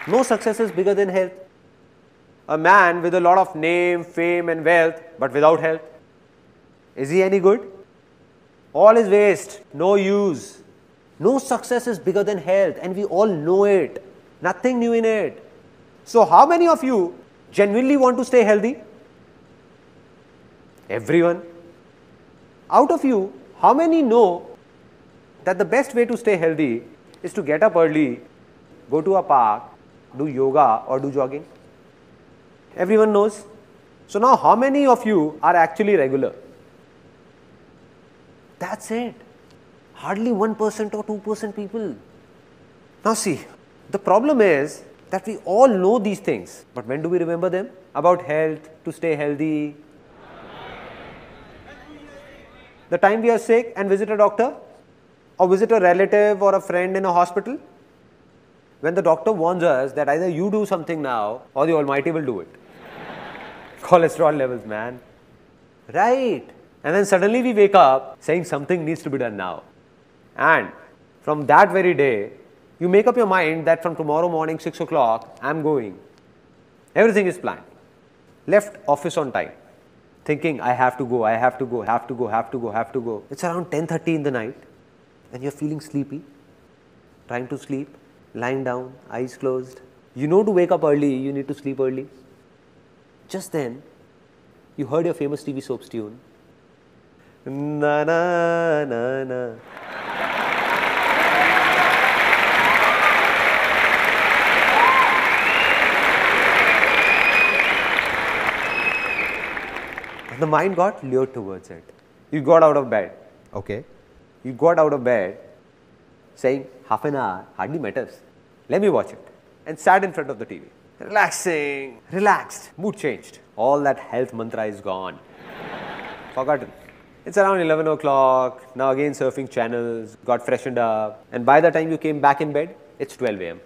No success is bigger than health. A man with a lot of name, fame and wealth, but without health, is he any good? All is waste, no use. No success is bigger than health, and we all know it. Nothing new in it. So how many of you genuinely want to stay healthy? Everyone. Out of you, how many know that the best way to stay healthy is to get up early, go to a park, do yoga or do jogging? Everyone knows. So now how many of you are actually regular? That's it. Hardly 1% or 2% people. Now see, the problem is that we all know these things, but when do we remember them? About health, to stay healthy. The time we are sick and visit a doctor or visit a relative or a friend in a hospital, when the doctor warns us that either you do something now or the Almighty will do it. Cholesterol levels, man. Right. And then suddenly we wake up saying something needs to be done now. And from that very day, you make up your mind that from tomorrow morning 6 o'clock, I am going. Everything is planned. Left office on time. Thinking I have to go. It's around 10:30 in the night and you're feeling sleepy, trying to sleep, lying down, eyes closed. You know to wake up early, you need to sleep early. Just then, you heard your famous TV soaps tune. Na na na na. And the mind got lured towards it. You got out of bed. Okay. You got out of bed saying, half an hour hardly matters. Let me watch it. And sat in front of the TV. Relaxing, relaxed, mood changed. All that health mantra is gone. Forgotten. It's around 11 o'clock, now again surfing channels, got freshened up, and by the time you came back in bed, it's 12 a.m.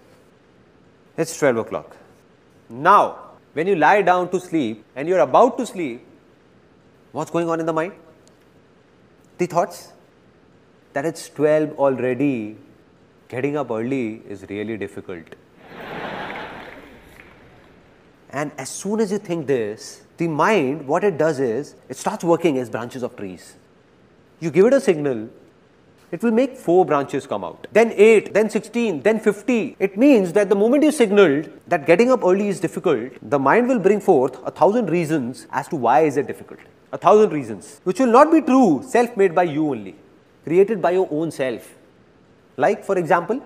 It's 12 o'clock. Now, when you lie down to sleep and you're about to sleep, what's going on in the mind? The thoughts that it's 12 already, getting up early is really difficult. And as soon as you think this, the mind, what it does is, it starts working as branches of trees. You give it a signal, it will make 4 branches come out, then 8, then 16, then 50. It means that the moment you signaled that getting up early is difficult, the mind will bring forth 1,000 reasons as to why is it difficult. 1,000 reasons, which will not be true, self-made by you only, created by your own self. Like, for example,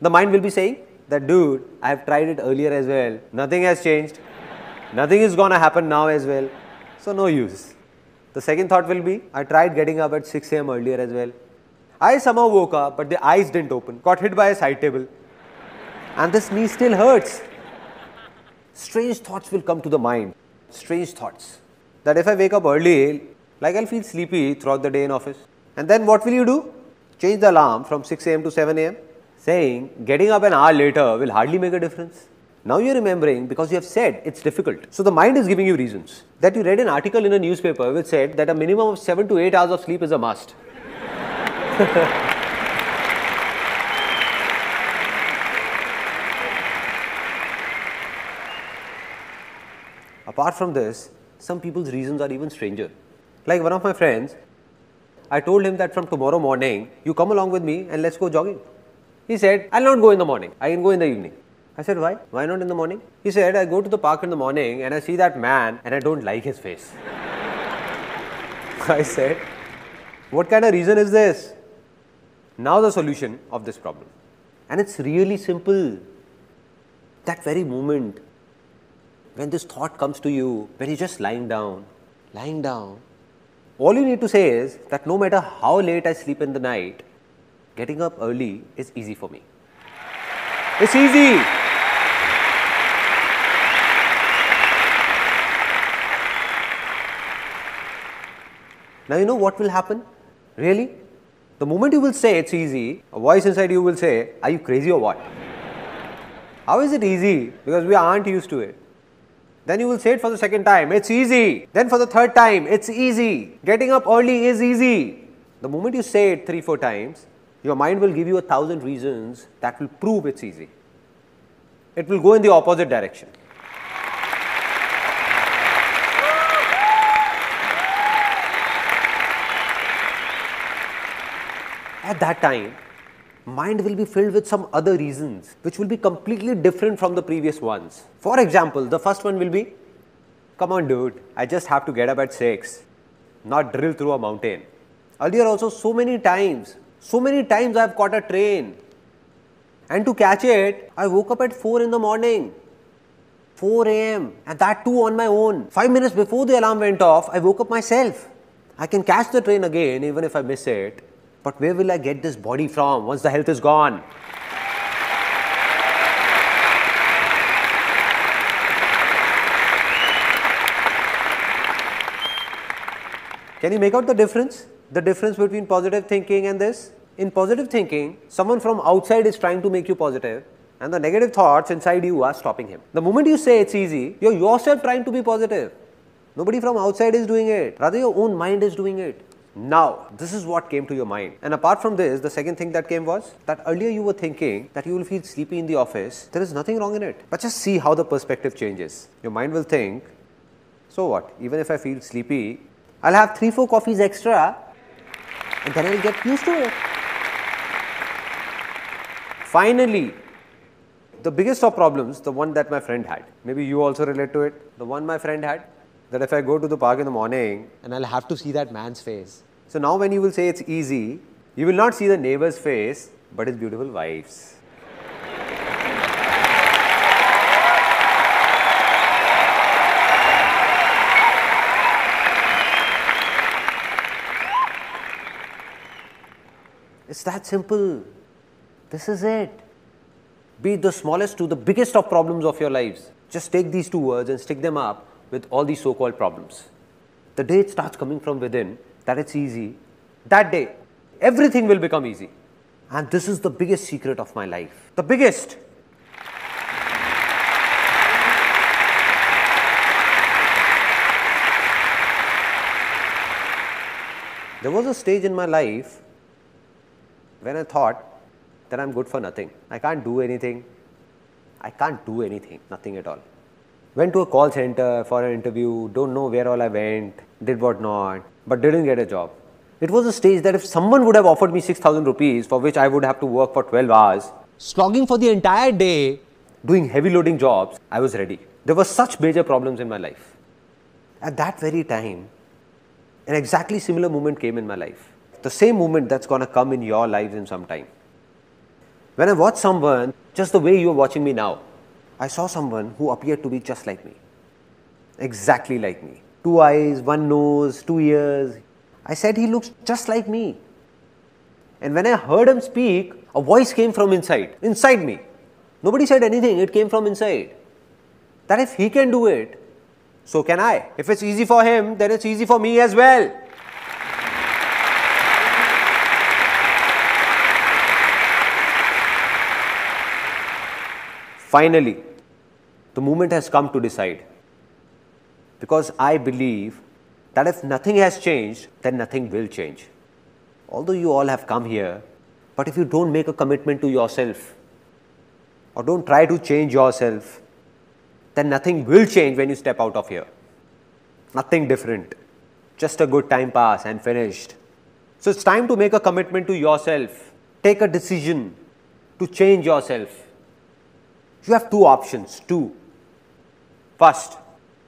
the mind will be saying that, dude, I have tried it earlier as well, nothing has changed, nothing is gonna happen now as well, so no use. The second thought will be, I tried getting up at 6 a.m. earlier as well. I somehow woke up, but the eyes didn't open, got hit by a side table, and this knee still hurts. Strange thoughts will come to the mind, strange thoughts. That if I wake up early, like I'll feel sleepy throughout the day in office. And then what will you do? Change the alarm from 6 a.m. to 7 a.m. saying getting up an hour later will hardly make a difference. Now you are remembering because you have said it's difficult. So the mind is giving you reasons. That you read an article in a newspaper which said that a minimum of 7 to 8 hours of sleep is a must. Apart from this, some people's reasons are even stranger. Like one of my friends, I told him that from tomorrow morning, you come along with me and let's go jogging. He said, I'll not go in the morning, I can go in the evening. I said, why? Why not in the morning? He said, I go to the park in the morning and I see that man and I don't like his face. I said, what kind of reason is this? Now the solution of this problem. And it's really simple. That very moment, when this thought comes to you, when you're just lying down, all you need to say is that no matter how late I sleep in the night, getting up early is easy for me. It's easy. Now you know what will happen? Really? The moment you will say it's easy, a voice inside you will say, are you crazy or what? How is it easy? Because we aren't used to it. Then you will say it for the second time, it's easy. Then for the third time, it's easy. Getting up early is easy. The moment you say it 3-4 times, your mind will give you 1,000 reasons that will prove it's easy. It will go in the opposite direction. At that time, mind will be filled with some other reasons which will be completely different from the previous ones. For example, the first one will be, come on dude, I just have to get up at 6, not drill through a mountain. Earlier also so many times I have caught a train and to catch it, I woke up at 4 in the morning, 4 a.m. and that too on my own. 5 minutes before the alarm went off, I woke up myself. I can catch the train again even if I miss it. But where will I get this body from once the health is gone? Can you make out the difference? The difference between positive thinking and this? In positive thinking, someone from outside is trying to make you positive and the negative thoughts inside you are stopping him. The moment you say it's easy, you're yourself trying to be positive. Nobody from outside is doing it. Rather, your own mind is doing it. Now, this is what came to your mind. And apart from this, the second thing that came was that earlier you were thinking that you will feel sleepy in the office. There is nothing wrong in it. But just see how the perspective changes. Your mind will think, so what? Even if I feel sleepy, I'll have 3-4 coffees extra and then I'll get used to it. Finally, the biggest of problems, the one that my friend had. Maybe you also relate to it. The one my friend had. That if I go to the park in the morning and I'll have to see that man's face. So now when you will say it's easy, you will not see the neighbor's face, but his beautiful wife's. It's that simple. This is it. Be it the smallest to the biggest of problems of your lives. Just take these 2 words and stick them up with all these so-called problems. The day it starts coming from within, that it's easy, that day, everything will become easy. And this is the biggest secret of my life. The biggest. There was a stage in my life when I thought that I'm good for nothing. I can't do anything. Nothing at all. Went to a call center for an interview, don't know where all I went, did what not, but didn't get a job. It was a stage that if someone would have offered me 6,000 rupees for which I would have to work for 12 hours, slogging for the entire day, doing heavy loading jobs, I was ready. There were such major problems in my life. At that very time, an exactly similar moment came in my life. The same moment that's gonna come in your lives in some time. When I watched someone, just the way you are watching me now, I saw someone who appeared to be just like me. Exactly like me. 2 eyes, 1 nose, 2 ears. I said he looks just like me. And when I heard him speak, a voice came from inside me. Nobody said anything, it came from inside. That if he can do it, so can I. If it's easy for him, then it's easy for me as well. finally, the moment has come to decide. Because I believe that if nothing has changed, then nothing will change. Although you all have come here, but if you don't make a commitment to yourself, or don't try to change yourself, then nothing will change when you step out of here. Nothing different. Just a good time pass and finished. So it's time to make a commitment to yourself. Take a decision to change yourself. You have two options. First,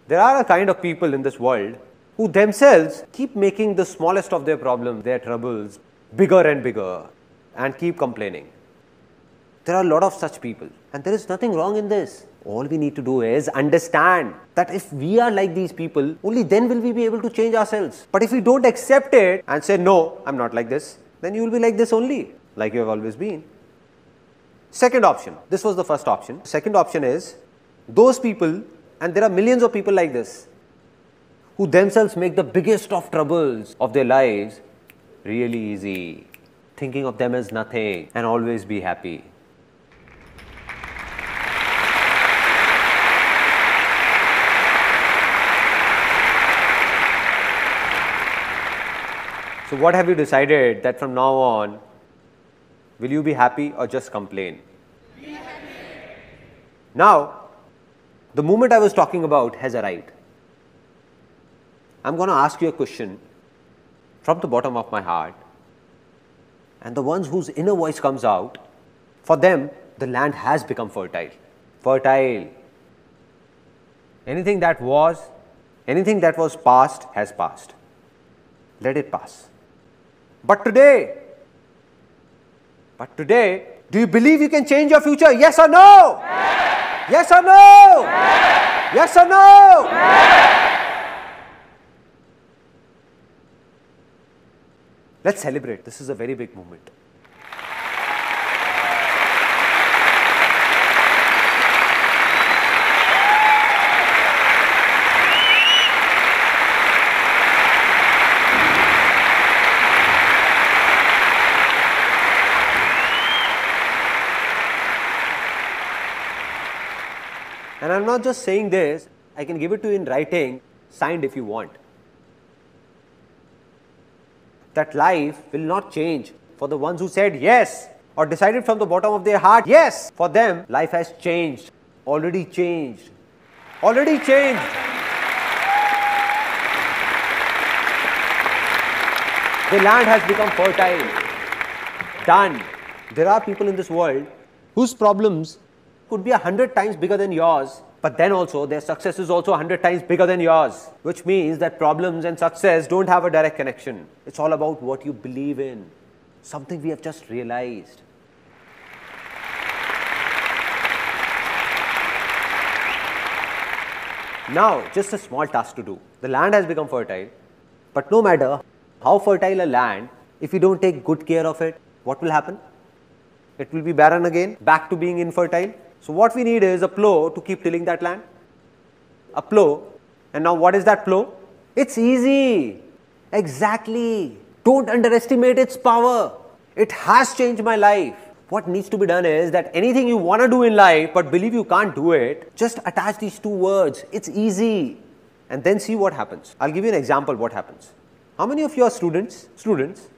there are a kind of people in this world who themselves keep making the smallest of their problems, their troubles, bigger and bigger, and keep complaining. There are a lot of such people, and there is nothing wrong in this. All we need to do is understand that if we are like these people, only then will we be able to change ourselves. But if we don't accept it and say, no, I'm not like this, then you will be like this only, like you have always been. Second option, this was the first option. Second option is those people, and there are millions of people like this, who themselves make the biggest of troubles of their lives really easy, thinking of them as nothing and always be happy. So what have you decided that from now on, will you be happy or just complain? Be happy. Now, the moment I was talking about has arrived. I'm going to ask you a question from the bottom of my heart, and the ones whose inner voice comes out, for them, the land has become fertile. Fertile. Anything that was past has passed. Let it pass. But today, do you believe you can change your future? Yes or no? Yes, yes or no? Yes, yes or no? Yes. Let's celebrate. This is a very big moment. And I'm not just saying this, I can give it to you in writing, signed if you want. That life will not change for the ones who said yes or decided from the bottom of their heart, yes. For them, life has changed, already changed, already changed. The land has become fertile, done. There are people in this world whose problems could be 100 times bigger than yours, but then also their success is also 100 times bigger than yours, which means that problems and success don't have a direct connection. It's all about what you believe in, something we have just realized. Now, just a small task to do. The land has become fertile, but no matter how fertile a land, if you don't take good care of it, what will happen? It will be barren again, back to being infertile. So what we need is a plow to keep tilling that land. A plow. And now what is that plow? It's easy. Exactly. Don't underestimate its power. It has changed my life. What needs to be done is that anything you want to do in life but believe you can't do it, just attach these two words. It's easy. And then see what happens. I'll give you an example what happens. How many of you are students? Students.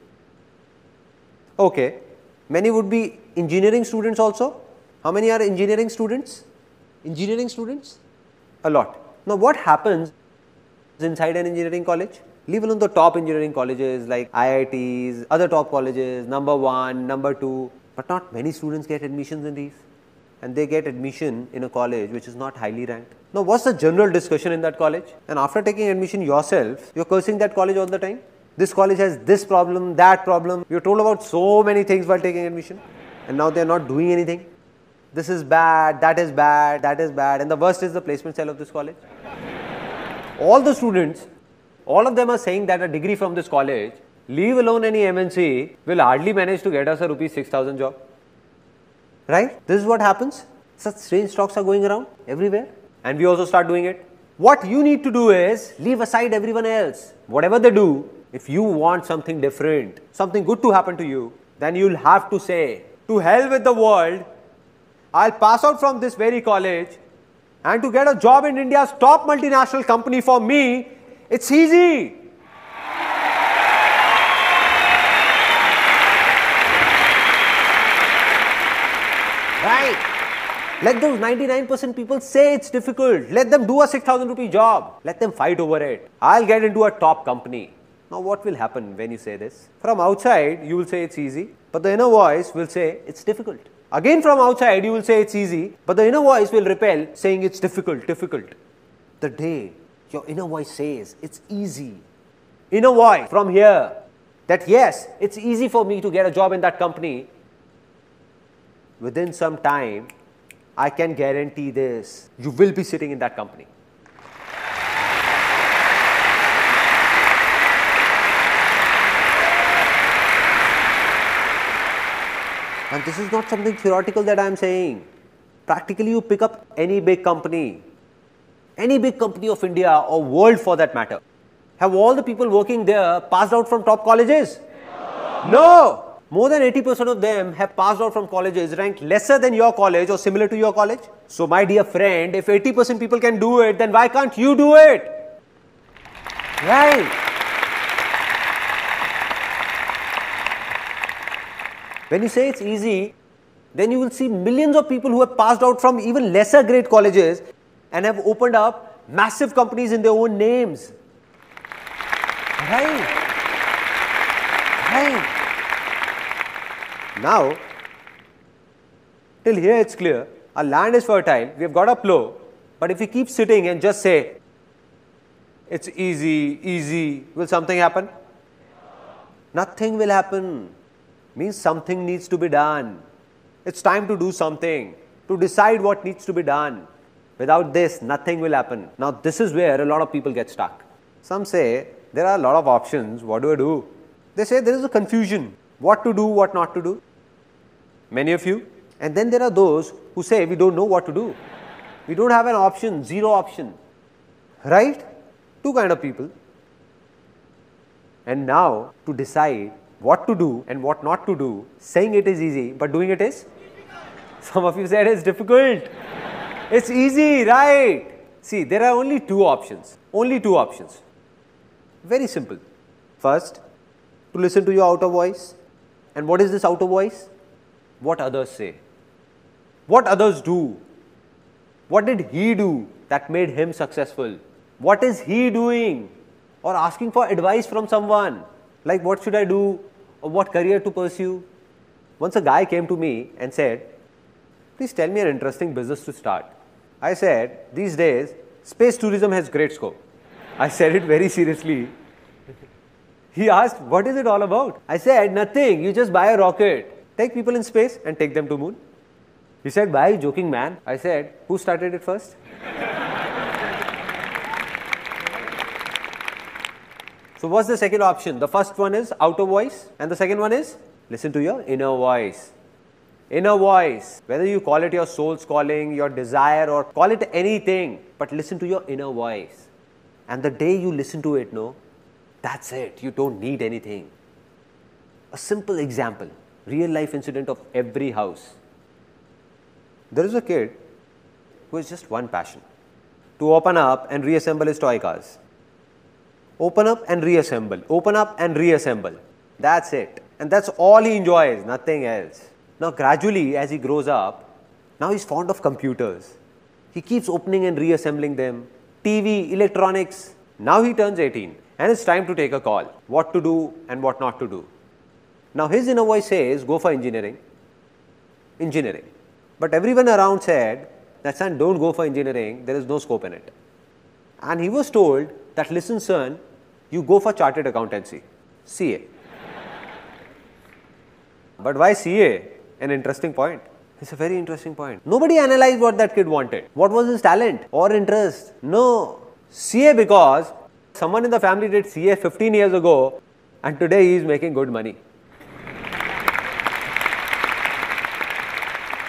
Okay. Many would be engineering students also. How many are engineering students? Engineering students? A lot. Now what happens inside an engineering college? Leave alone the top engineering colleges like IITs, other top colleges, number 1, number 2, but not many students get admissions in these. And they get admission in a college which is not highly ranked. Now what's the general discussion in that college? And after taking admission yourself, you're cursing that college all the time. This college has this problem, that problem. You're told about so many things while taking admission, and now they're not doing anything. This is bad, that is bad, that is bad, and the worst is the placement cell of this college. All the students, all of them are saying that a degree from this college, leave alone any MNC, will hardly manage to get us a rupees 6,000 job. Right? This is what happens. Such strange talks are going around everywhere, and we also start doing it. What you need to do is leave aside everyone else. Whatever they do, if you want something different, something good to happen to you, then you'll have to say, to hell with the world, I'll pass out from this very college, and to get a job in India's top multinational company for me, it's easy. Right? Let those 99% people say it's difficult. Let them do a 6,000 rupee job. Let them fight over it. I'll get into a top company. Now what will happen when you say this? From outside, you will say it's easy, but the inner voice will say it's difficult. Again from outside, you will say it's easy, but the inner voice will repel, saying it's difficult. The day your inner voice says it's easy, inner voice from here, that yes, it's easy for me to get a job in that company, within some time, I can guarantee this, you will be sitting in that company. And this is not something theoretical that I am saying. Practically, you pick up any big company of India or world for that matter. Have all the people working there passed out from top colleges? No! More than 80% of them have passed out from colleges ranked lesser than your college or similar to your college. So my dear friend, if 80% people can do it, then why can't you do it? Right? When you say it's easy, then you will see millions of people who have passed out from even lesser grade colleges and have opened up massive companies in their own names. Right? Right? Now, till here it's clear, our land is fertile, we have got a plow, but if we keep sitting and just say, it's easy, will something happen? Nothing will happen. Means something needs to be done. It's time to do something, to decide what needs to be done. Without this, nothing will happen. Now, this is where a lot of people get stuck. Some say, there are a lot of options, what do I do? They say there is a confusion, what to do, what not to do. Many of you. And then there are those who say, we don't know what to do. We don't have an option, zero option. Right? Two kind of people. And now, to decide what to do and what not to do, saying it is easy, but doing it is? Some of you said it's difficult. It's easy, right? See, there are only two options. Only two options. Very simple. First, to listen to your outer voice. And what is this outer voice? What others say. What others do. What did he do that made him successful? What is he doing? Or asking for advice from someone. Like what should I do or what career to pursue. Once a guy came to me and said, please tell me an interesting business to start. I said, these days, space tourism has great scope. I said it very seriously. He asked, what is it all about? I said, nothing, you just buy a rocket, take people in space and take them to moon. He said, why are you joking, man? I said, who started it first? So what's the second option? The first one is outer voice and the second one is listen to your inner voice. Inner voice, whether you call it your soul's calling, your desire or call it anything, but listen to your inner voice. And the day you listen to it, no, that's it, you don't need anything. A simple example, real life incident of every house. There is a kid who has just one passion, to open up and reassemble his toy cars. Open up and reassemble, open up and reassemble. That's it. And that's all he enjoys, nothing else. Now gradually as he grows up, now he's fond of computers. He keeps opening and reassembling them. TV, electronics. Now he turns 18 and it's time to take a call. What to do and what not to do. Now his inner voice says, go for engineering. Engineering. But everyone around said, that son, don't go for engineering, there is no scope in it. And he was told that, listen son, you go for chartered accountancy, CA. But why CA? An interesting point. It's a very interesting point. Nobody analyzed what that kid wanted. What was his talent or interest? No. CA because someone in the family did CA 15 years ago and today he is making good money.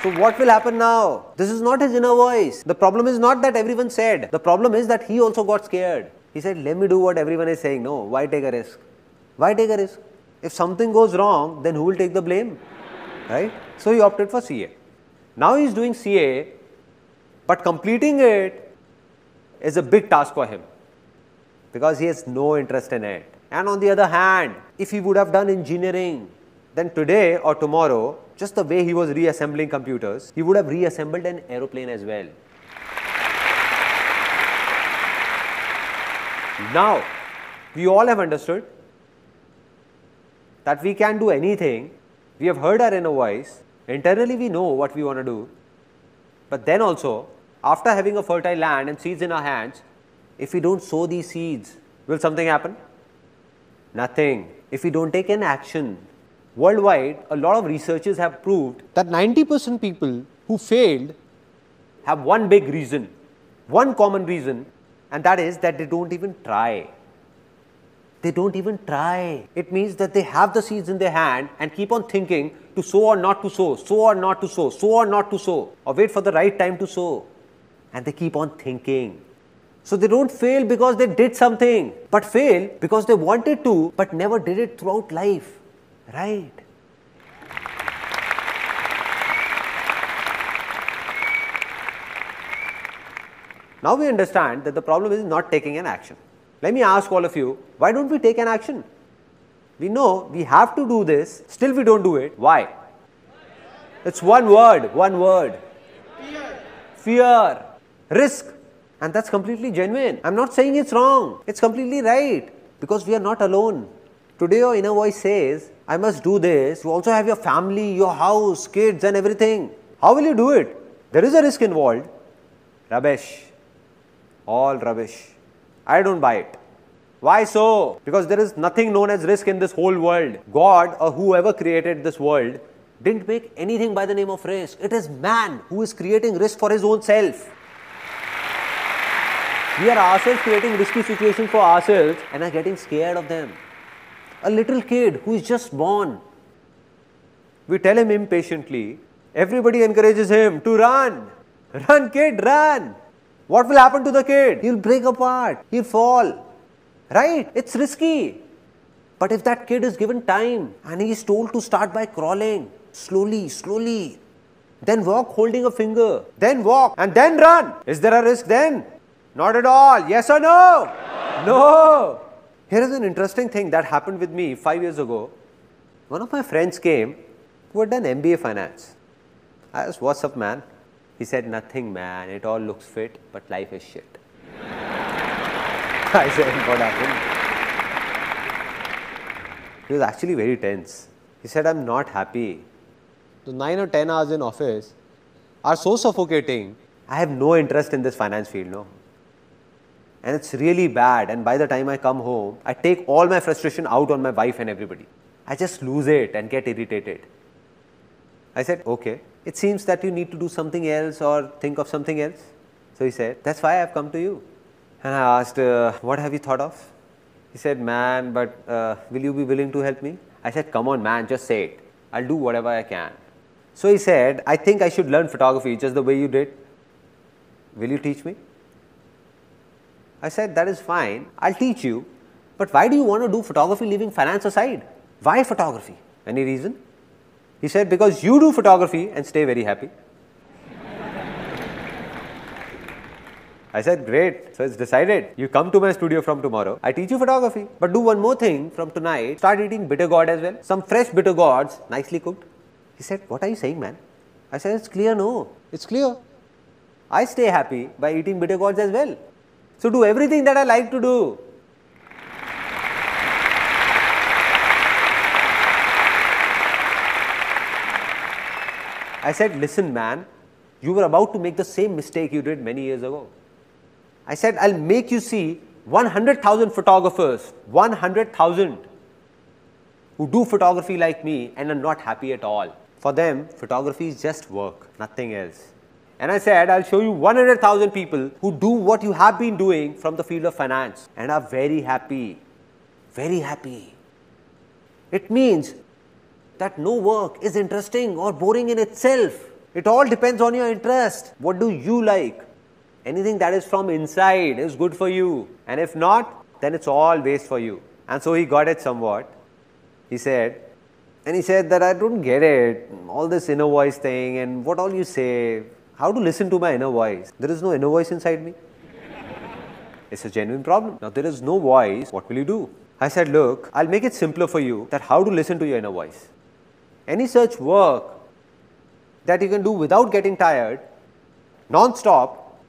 So what will happen now? This is not his inner voice. The problem is not that everyone said. The problem is that he also got scared. He said, let me do what everyone is saying. No, why take a risk? Why take a risk? If something goes wrong, then who will take the blame? Right? So he opted for CA. Now he is doing CA, but completing it is a big task for him because he has no interest in it. And on the other hand, if he would have done engineering, then today or tomorrow, just the way he was reassembling computers, he would have reassembled an aeroplane as well. Now, we all have understood that we can do anything. We have heard our inner voice. Internally, we know what we want to do. But then also, after having a fertile land and seeds in our hands, if we don't sow these seeds, will something happen? Nothing. If we don't take an action. Worldwide, a lot of researchers have proved that 90% people who failed have one big reason, one common reason, and that is that they don't even try. They don't even try. It means that they have the seeds in their hand and keep on thinking to sow or not to sow, sow or not to sow, sow or not to sow, or wait for the right time to sow. And they keep on thinking. So they don't fail because they did something, but fail because they wanted to, but never did it throughout life. Right? Now we understand that the problem is not taking an action. Let me ask all of you, why don't we take an action? We know we have to do this, still we don't do it. Why? It's one word, one word. Fear. Risk. And that's completely genuine. I'm not saying it's wrong. It's completely right. Because we are not alone. Today your inner voice says, I must do this. You also have your family, your house, kids and everything. How will you do it? There is a risk involved. Rubbish. All rubbish. I don't buy it. Why so? Because there is nothing known as risk in this whole world. God or whoever created this world didn't make anything by the name of risk. It is man who is creating risk for his own self. We are ourselves creating risky situations for ourselves and are getting scared of them. A little kid who is just born, we tell him impatiently, everybody encourages him to run. Run kid, run. What will happen to the kid? He'll break apart, he'll fall. Right? It's risky. But if that kid is given time and he is told to start by crawling, slowly, slowly, then walk holding a finger, then walk and then run. Is there a risk then? Not at all. Yes or no? No. Here is an interesting thing that happened with me 5 years ago. One of my friends came who had done MBA finance. I asked, what's up man? He said, nothing man, it all looks fit, but life is shit. I said, what happened? He was actually very tense. He said, I'm not happy. The 9 or 10 hours in office are so suffocating. I have no interest in this finance field, no. And it's really bad, and by the time I come home, I take all my frustration out on my wife and everybody. I just lose it and get irritated. I said, okay, it seems that you need to do something else or think of something else. So he said, that's why I have come to you. And I asked, what have you thought of? He said, man, but will you be willing to help me? I said, come on man, just say it. I'll do whatever I can. So he said, I think I should learn photography just the way you did. Will you teach me? I said, that is fine, I'll teach you. But why do you want to do photography leaving finance aside? Why photography? Any reason? He said, because you do photography and stay very happy. I said, great, so it's decided. You come to my studio from tomorrow, I teach you photography. But do one more thing from tonight, start eating bitter gourd as well. Some fresh bitter gourds, nicely cooked. He said, what are you saying man? I said, it's clear, no, it's clear. I stay happy by eating bitter gourds as well. So do everything that I like to do. I said, listen man, you were about to make the same mistake you did many years ago. I said, I'll make you see 100,000 photographers, 100,000 who do photography like me and are not happy at all. For them, photography is just work, nothing else. And I said, I'll show you 100,000 people who do what you have been doing from the field of finance and are very happy, very happy. It means that no work is interesting or boring in itself. It all depends on your interest. What do you like? Anything that is from inside is good for you. And if not, then it's all waste for you. And so he got it somewhat. He said, And he said that I don't get it, all this inner voice thing and what all you say, how to listen to my inner voice. There is no inner voice inside me. It's a genuine problem. Now there is no voice, what will you do? I said, look, I'll make it simpler for you that how to listen to your inner voice. Any such work that you can do without getting tired, non-stop,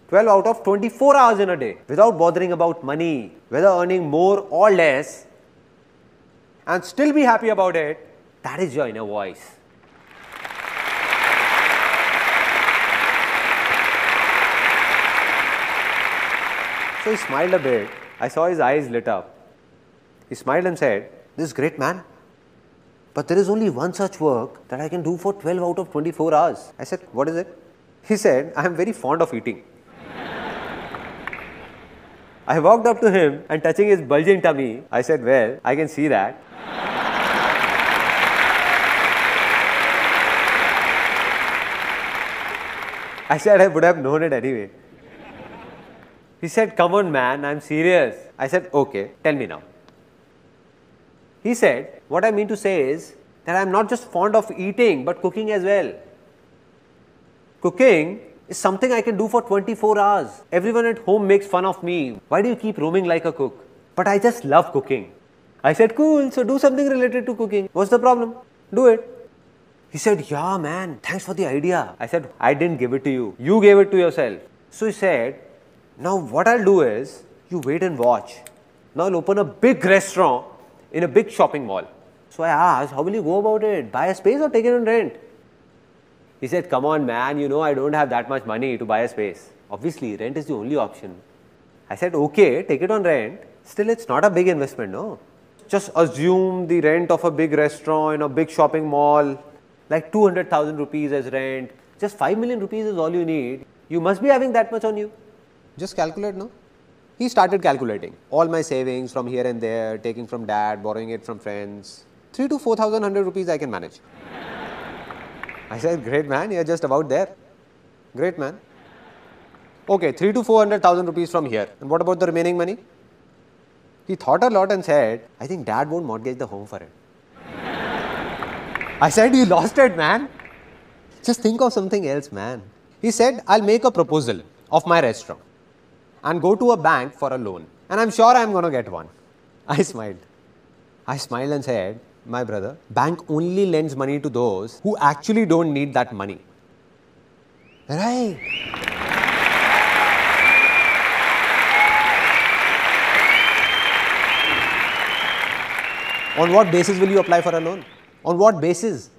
12 out of 24 hours in a day, without bothering about money, whether earning more or less, and still be happy about it, that is your inner voice. So he smiled a bit. I saw his eyes lit up. He smiled and said, this is great, man. But there is only one such work that I can do for 12 out of 24 hours. I said, what is it? He said, I am very fond of eating. I walked up to him and touching his bulging tummy, I said, well, I can see that. I said, I would have known it anyway. He said, come on man, I'm serious. I said, okay, tell me now. He said, what I mean to say is that I'm not just fond of eating but cooking as well. Cooking is something I can do for 24 hours. Everyone at home makes fun of me. Why do you keep roaming like a cook? But I just love cooking. I said, cool, so do something related to cooking. What's the problem? Do it. He said, yeah man, thanks for the idea. I said, I didn't give it to you. You gave it to yourself. So he said, now what I'll do is, you wait and watch. Now I'll open a big restaurant in a big shopping mall. So I asked, how will you go about it? Buy a space or take it on rent? He said, come on man, you know I don't have that much money to buy a space. Obviously, rent is the only option. I said, okay, take it on rent. Still, it's not a big investment, no? Just assume the rent of a big restaurant in a big shopping mall, like 200,000 rupees as rent. Just 5 million rupees is all you need. You must be having that much on you. Just calculate, no? He started calculating all my savings from here and there, taking from dad, borrowing it from friends. 3 to 4,100 rupees I can manage. I said, great man, you're just about there. Great man. Okay, 3 to 400,000 rupees from here. And what about the remaining money? He thought a lot and said, I think dad won't mortgage the home for it. I said, you lost it, man. Just think of something else, man. He said, I'll make a proposal of my restaurant and go to a bank for a loan. And I'm sure I'm going to get one. I smiled. I smiled and said, my brother, bank only lends money to those who actually don't need that money. Right. On what basis will you apply for a loan? On what basis?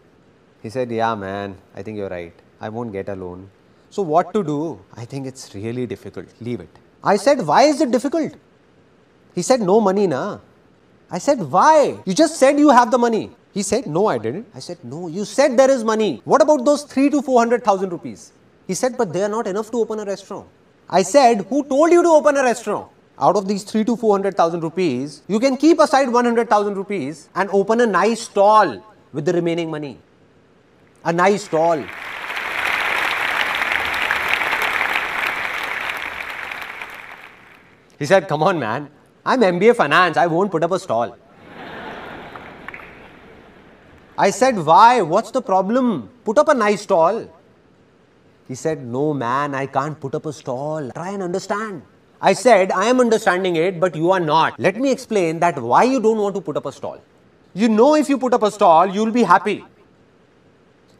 He said, yeah man, I think you're right. I won't get a loan. So what to do? I think it's really difficult. Leave it. I said, why is it difficult? He said, no money na. I said, why? You just said you have the money. He said, no, I didn't. I said, no, you said there is money. What about those 3 to 400,000 rupees? He said, but they are not enough to open a restaurant. I said, who told you to open a restaurant? Out of these 3 to 400,000 rupees, you can keep aside 100,000 rupees and open a nice stall with the remaining money. A nice stall. He said, come on man, I'm MBA finance, I won't put up a stall. I said, why? What's the problem? Put up a nice stall. He said, no man, I can't put up a stall. Try and understand. I said, I am understanding it, but you are not. Let me explain that why you don't want to put up a stall. You know if you put up a stall, you will be happy.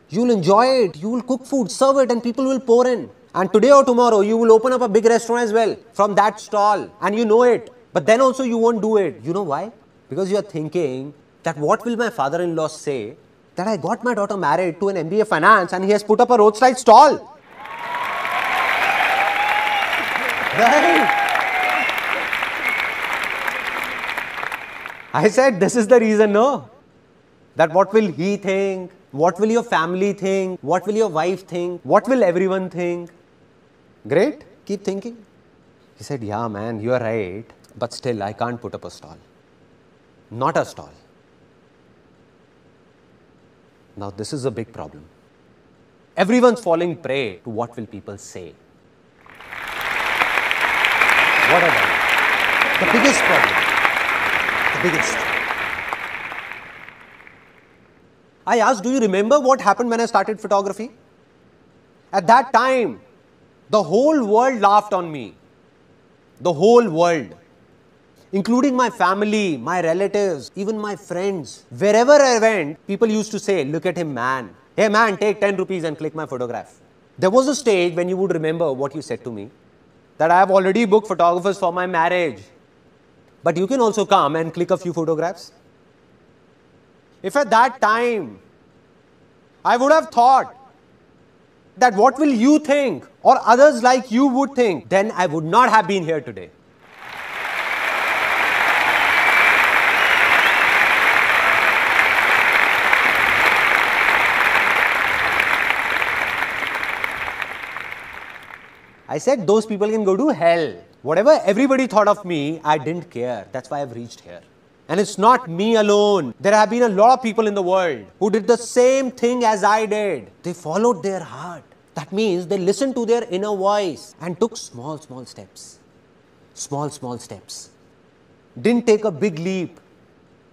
You will enjoy it. You will cook food, serve it and people will pour in. And today or tomorrow, you will open up a big restaurant as well from that stall and you know it. But then also you won't do it. You know why? Because you are thinking that what will my father-in-law say that I got my daughter married to an MBA finance and he has put up a roadside stall. Right? I said, this is the reason, no? That what will he think? What will your family think? What will your wife think? What will everyone think? Great, keep thinking. He said, yeah man, you are right, but still I can't put up a stall. Not a stall. Now this is a big problem. Everyone's falling prey to what will people say. What are they? The biggest problem. The biggest. I asked, do you remember what happened when I started photography? At that time, the whole world laughed on me. The whole world. Including my family, my relatives, even my friends. Wherever I went, people used to say, look at him, man. Hey man, take 10 rupees and click my photograph. There was a stage when you would remember what you said to me, that I have already booked photographers for my marriage. But you can also come and click a few photographs. If at that time, I would have thought that what will you think or others like you would think, then I would not have been here today. I said those people can go to hell. Whatever everybody thought of me, I didn't care. That's why I've reached here. And it's not me alone. There have been a lot of people in the world who did the same thing as I did. They followed their heart. That means they listened to their inner voice and took small steps. Small steps. Didn't take a big leap.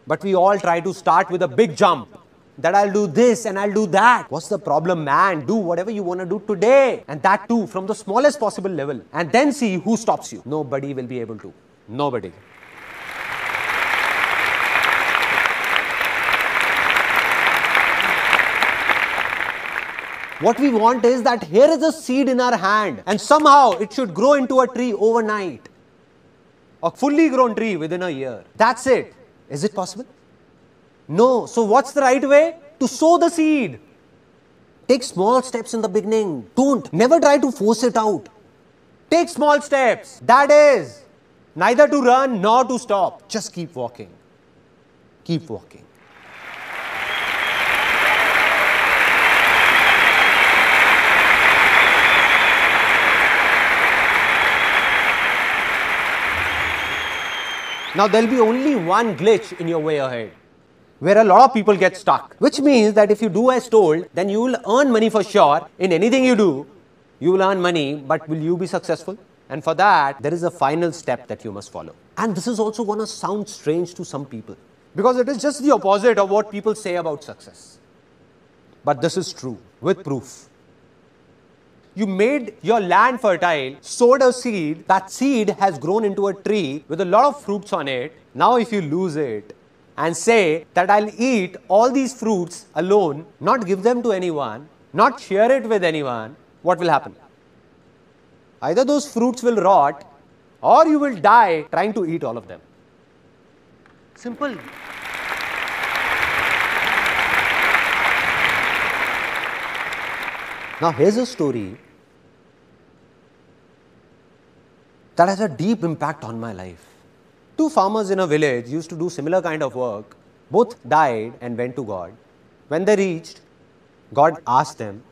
But we all try to start with a big jump. That I'll do this and I'll do that. What's the problem, man? Do whatever you want to do today. And that too from the smallest possible level. And then see who stops you. Nobody will be able to. Nobody. What we want is that here is a seed in our hand and somehow it should grow into a tree overnight. A fully grown tree within a year. That's it. Is it possible? No. So what's the right way? To sow the seed. Take small steps in the beginning. Never try to force it out. Take small steps. That is, neither to run nor to stop. Just keep walking. Keep walking. Now there will be only one glitch in your way ahead, where a lot of people get stuck. Which means that if you do as told, then you will earn money for sure. In anything you do, you will earn money, but will you be successful? And for that, there is a final step that you must follow. And this is also going to sound strange to some people, because it is just the opposite of what people say about success. But this is true, with proof. You made your land fertile, sowed a seed, that seed has grown into a tree with a lot of fruits on it. Now if you lose it and say that I'll eat all these fruits alone, not give them to anyone, not share it with anyone, what will happen? Either those fruits will rot or you will die trying to eat all of them. Simple. Now here's a story that has a deep impact on my life. Two farmers in a village used to do similar kind of work. Both died and went to God. When they reached, God asked them,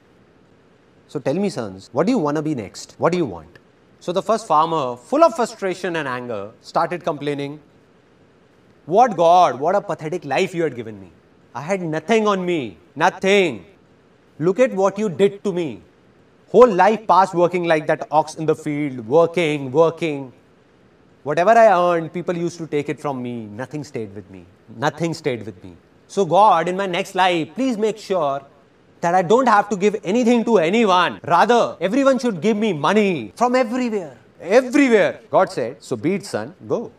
so tell me sons, what do you want to be next? What do you want? So the first farmer, full of frustration and anger, started complaining, what God, what a pathetic life you had given me. I had nothing on me, nothing. Look at what you did to me. Whole life passed working like that ox in the field, working. Whatever I earned, people used to take it from me. Nothing stayed with me. Nothing stayed with me. So God, in my next life, please make sure that I don't have to give anything to anyone. Rather, everyone should give me money from everywhere. Everywhere. God said, so be it, son, go.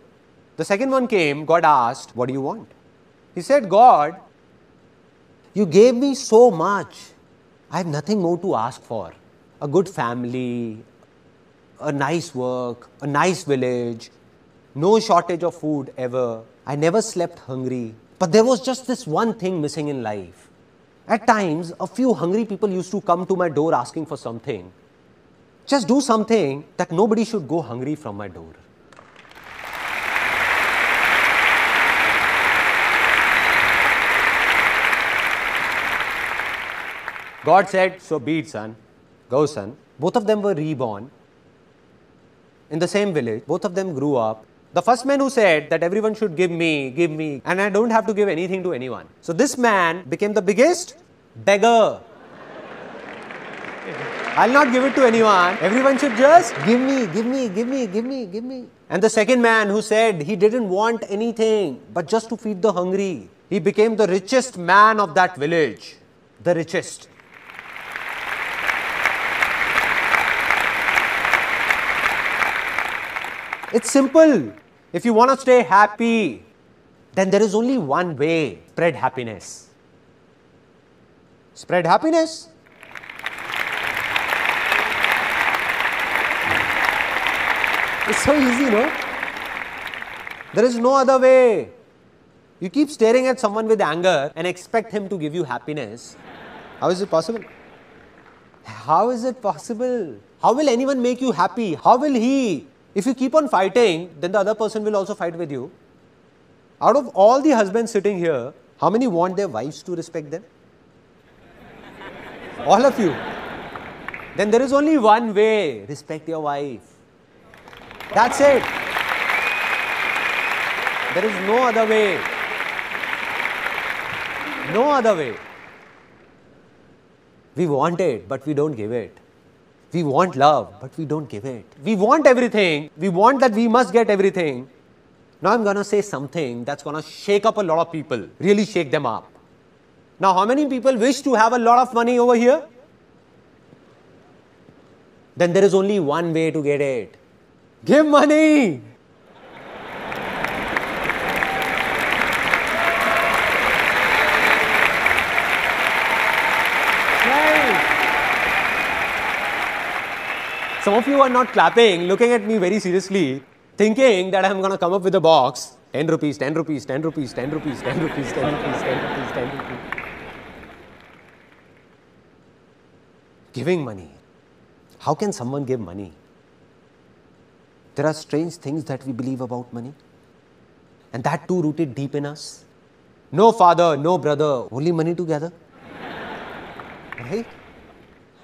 The second one came, God asked, what do you want? He said, God, you gave me so much. I have nothing more to ask for. A good family, a nice work, a nice village, no shortage of food ever. I never slept hungry. But there was just this one thing missing in life. At times, a few hungry people used to come to my door asking for something. Just do something that nobody should go hungry from my door. God said, so be it, son. Go, son. Both of them were reborn in the same village. Both of them grew up. The first man who said that everyone should give me, and I don't have to give anything to anyone. So this man became the biggest beggar. I'll not give it to anyone. Everyone should just give me. And the second man who said he didn't want anything but just to feed the hungry. he became the richest man of that village. The richest. It's simple. If you want to stay happy, then there is only one way. Spread happiness. Spread happiness. It's so easy, no? There is no other way. You keep staring at someone with anger and expect him to give you happiness. How is it possible? How is it possible? How will anyone make you happy? How will he? If you keep on fighting, then the other person will also fight with you. Out of all the husbands sitting here, how many want their wives to respect them? All of you. Then there is only one way. Respect your wife. That's it. There is no other way. No other way. We want it, but we don't give it. We want love, but we don't give it. We want everything. We want that we must get everything. Now I'm going to say something that's going to shake up a lot of people. Really shake them up. Now how many people wish to have a lot of money over here? Then there is only one way to get it. Give money. Some of you are not clapping, looking at me very seriously, thinking that I am going to come up with a box, 10 rupees, 10 rupees, 10 rupees, 10 rupees, 10 rupees, 10 rupees, 10 rupees, 10 rupees. Giving money. How can someone give money? There are strange things that we believe about money. And that too rooted deep in us. No father, no brother, only money together. Right?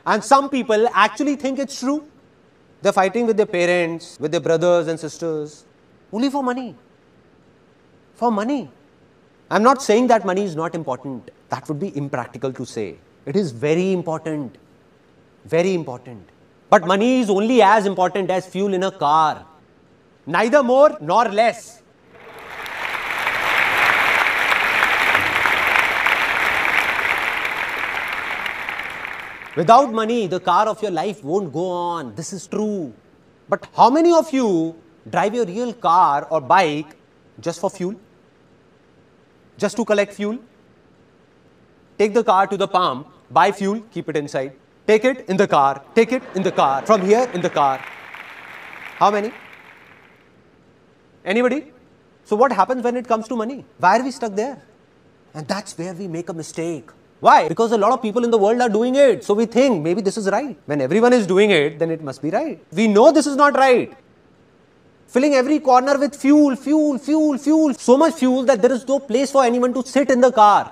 And some people actually think it's true. They're fighting with their parents, with their brothers and sisters, only for money. For money. I'm not saying that money is not important. That would be impractical to say. It is very important. Very important. But money is only as important as fuel in a car. Neither more nor less. Without money, the car of your life won't go on. This is true. But how many of you drive your real car or bike just for fuel? Just to collect fuel? Take the car to the pump, buy fuel, keep it inside. Take it in the car, take it in the car, from here in the car. How many? Anybody? So what happens when it comes to money? Why are we stuck there? And that's where we make a mistake. Why? Because a lot of people in the world are doing it. So we think maybe this is right. When everyone is doing it, then it must be right. We know this is not right. Filling every corner with fuel, fuel, fuel, fuel. So much fuel that there is no place for anyone to sit in the car.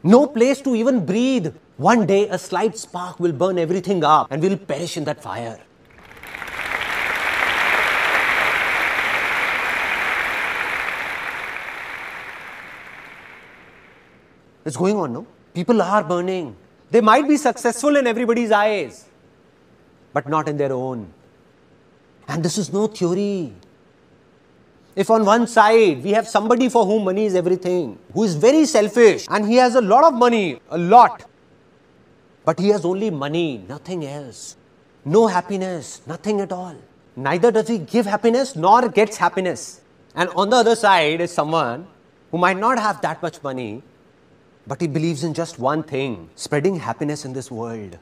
No place to even breathe. One day a slight spark will burn everything up and we'll perish in that fire. It's going on, no? People are burning. They might be successful in everybody's eyes, but not in their own. And this is no theory. If on one side we have somebody for whom money is everything, who is very selfish and he has a lot of money, a lot, but he has only money, nothing else. No happiness, nothing at all. Neither does he give happiness nor gets happiness. And on the other side is someone who might not have that much money, but he believes in just one thing, spreading happiness in this world.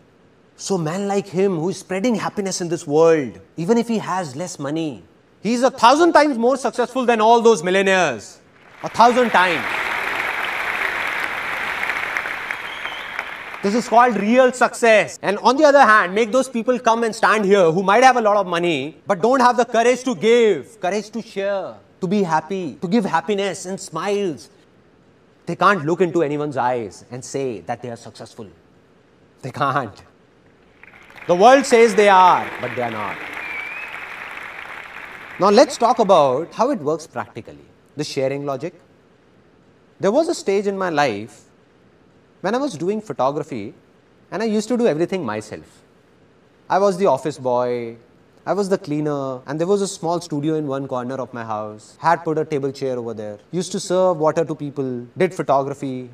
So man like him who is spreading happiness in this world, even if he has less money, he is 1,000 times more successful than all those millionaires. 1,000 times. This is called real success. And on the other hand, make those people come and stand here who might have a lot of money, but don't have the courage to give, courage to share, to be happy, to give happiness and smiles. They can't look into anyone's eyes and say that they are successful. They can't. The world says they are, but they are not. Now let's talk about how it works practically. The sharing logic. There was a stage in my life when I was doing photography and I used to do everything myself. I was the office boy, I was the cleaner, and there was a small studio in one corner of my house. Had put a table chair over there. Used to serve water to people, did photography,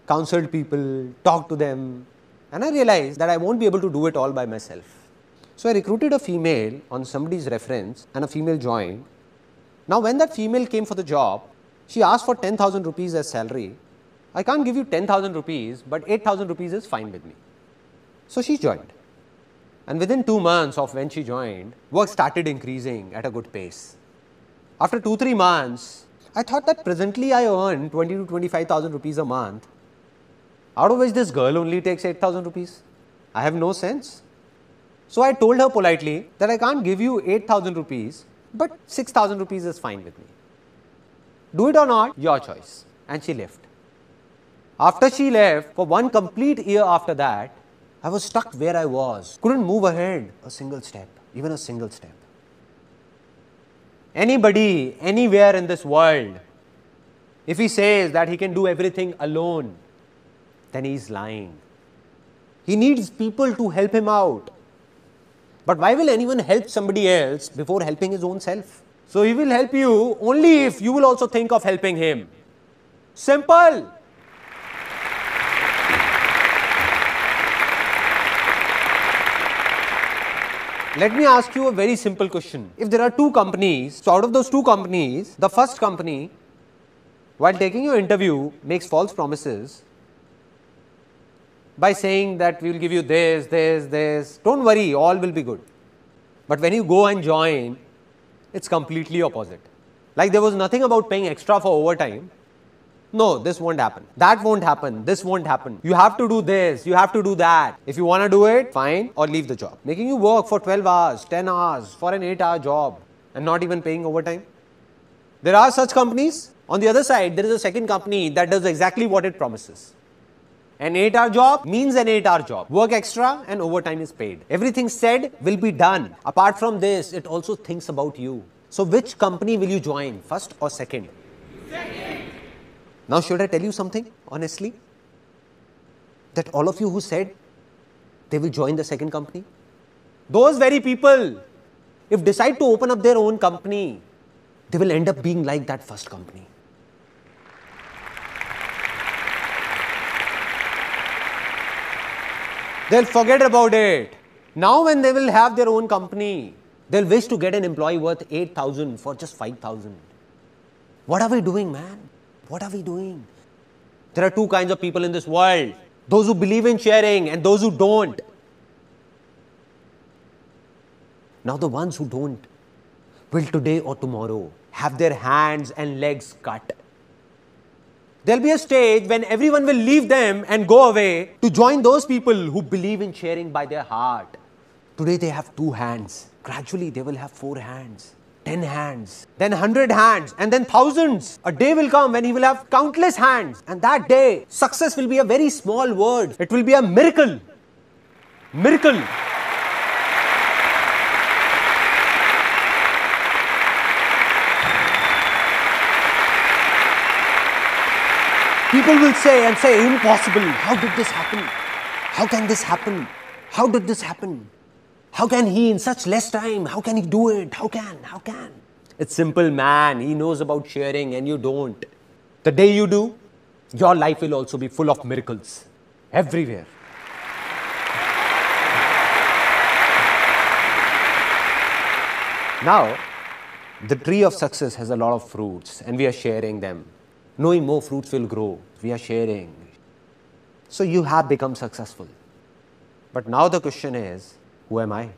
counseled people, talked to them. And I realized that I won't be able to do it all by myself. So I recruited a female on somebody's reference, and a female joined. Now when that female came for the job, she asked for 10,000 rupees as salary. I can't give you 10,000 rupees, but 8,000 rupees is fine with me. So she joined. And within 2 months of when she joined, work started increasing at a good pace. After 2-3 months, I thought that presently I earn 20 to 25,000 rupees a month, out of which this girl only takes 8,000 rupees. I have no sense. So I told her politely that I can't give you 8,000 rupees, but 6,000 rupees is fine with me. Do it or not, your choice. And she left. After she left, for 1 complete year after that, I was stuck where I was. Couldn't move ahead a single step, even a single step. Anybody, anywhere in this world, if he says that he can do everything alone, then he is lying. He needs people to help him out. But why will anyone help somebody else before helping his own self? So he will help you only if you will also think of helping him. Simple. Let me ask you a very simple question. If there are 2 companies, so out of those 2 companies, the first company, while taking your interview, makes false promises by saying that we will give you this, this, this. Don't worry, all will be good. But when you go and join, it's completely opposite. Like there was nothing about paying extra for overtime. No, this won't happen. That won't happen. This won't happen. You have to do this. You have to do that. If you want to do it, fine, or leave the job. Making you work for 12 hours, 10 hours for an 8-hour job and not even paying overtime. There are such companies. On the other side, there is a second company that does exactly what it promises. An 8-hour job means an 8-hour job. Work extra and overtime is paid. Everything said will be done. Apart from this, it also thinks about you. So which company will you join, first or second? Second. Now should I tell you something, honestly? That all of you who said they will join the second company, those very people, if decide to open up their own company, they will end up being like that first company. They'll forget about it. Now when they will have their own company, they'll wish to get an employee worth 8,000 for just 5,000. What are we doing, man? What are we doing? There are 2 kinds of people in this world. Those who believe in sharing and those who don't. Now the ones who don't will today or tomorrow have their hands and legs cut. There'll be a stage when everyone will leave them and go away to join those people who believe in sharing by their heart. Today they have 2 hands. Gradually they will have 4 hands. 10 hands, then 100 hands, and then thousands. A day will come when he will have countless hands, and that day, success will be a very small word. It will be a miracle. Miracle. People will say impossible. How did this happen? How can this happen? How did this happen? How can he in such less time? How can he do it? How can? It's simple, man. He knows about sharing and you don't. The day you do, your life will also be full of miracles. Everywhere. Now, the tree of success has a lot of fruits and we are sharing them. Knowing more fruits will grow. We are sharing. So you have become successful. But now the question is, who am I?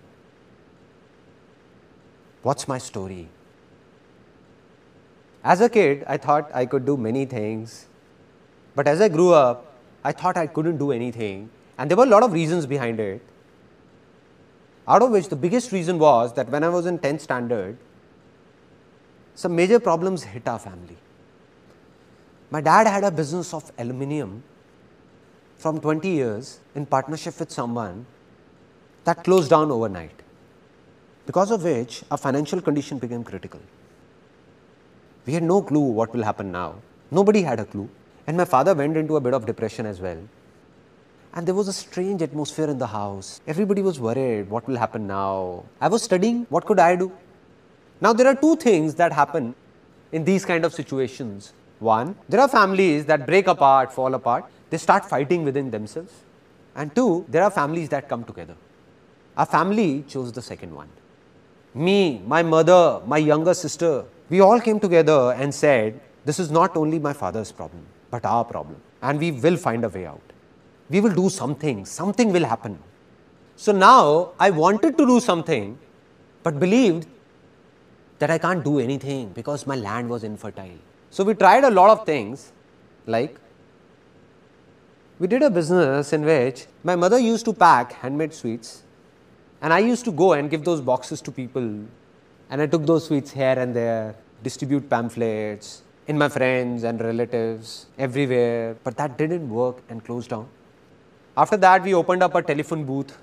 What's my story? As a kid, I thought I could do many things. But as I grew up, I thought I couldn't do anything. And there were a lot of reasons behind it. Out of which the biggest reason was that when I was in 10th standard, some major problems hit our family. My dad had a business of aluminium from 20 years in partnership with someone that closed down overnight, because of which our financial condition became critical. We had no clue what will happen now. Nobody had a clue. And my father went into a bit of depression as well. And there was a strange atmosphere in the house. Everybody was worried, what will happen now? I was studying, what could I do? Now there are two things that happen in these kind of situations. One, there are families that break apart, fall apart, they start fighting within themselves. And two, there are families that come together. Our family chose the second one. Me, my mother, my younger sister, we all came together and said, this is not only my father's problem, but our problem. And we will find a way out. We will do something, something will happen. So now I wanted to do something, but believed that I can't do anything because my land was infertile. So we tried a lot of things, like we did a business in which my mother used to pack handmade sweets and I used to go and give those boxes to people, and I took those sweets here and there, distribute pamphlets in my friends and relatives everywhere, but that didn't work and closed down. After that, we opened up a telephone booth,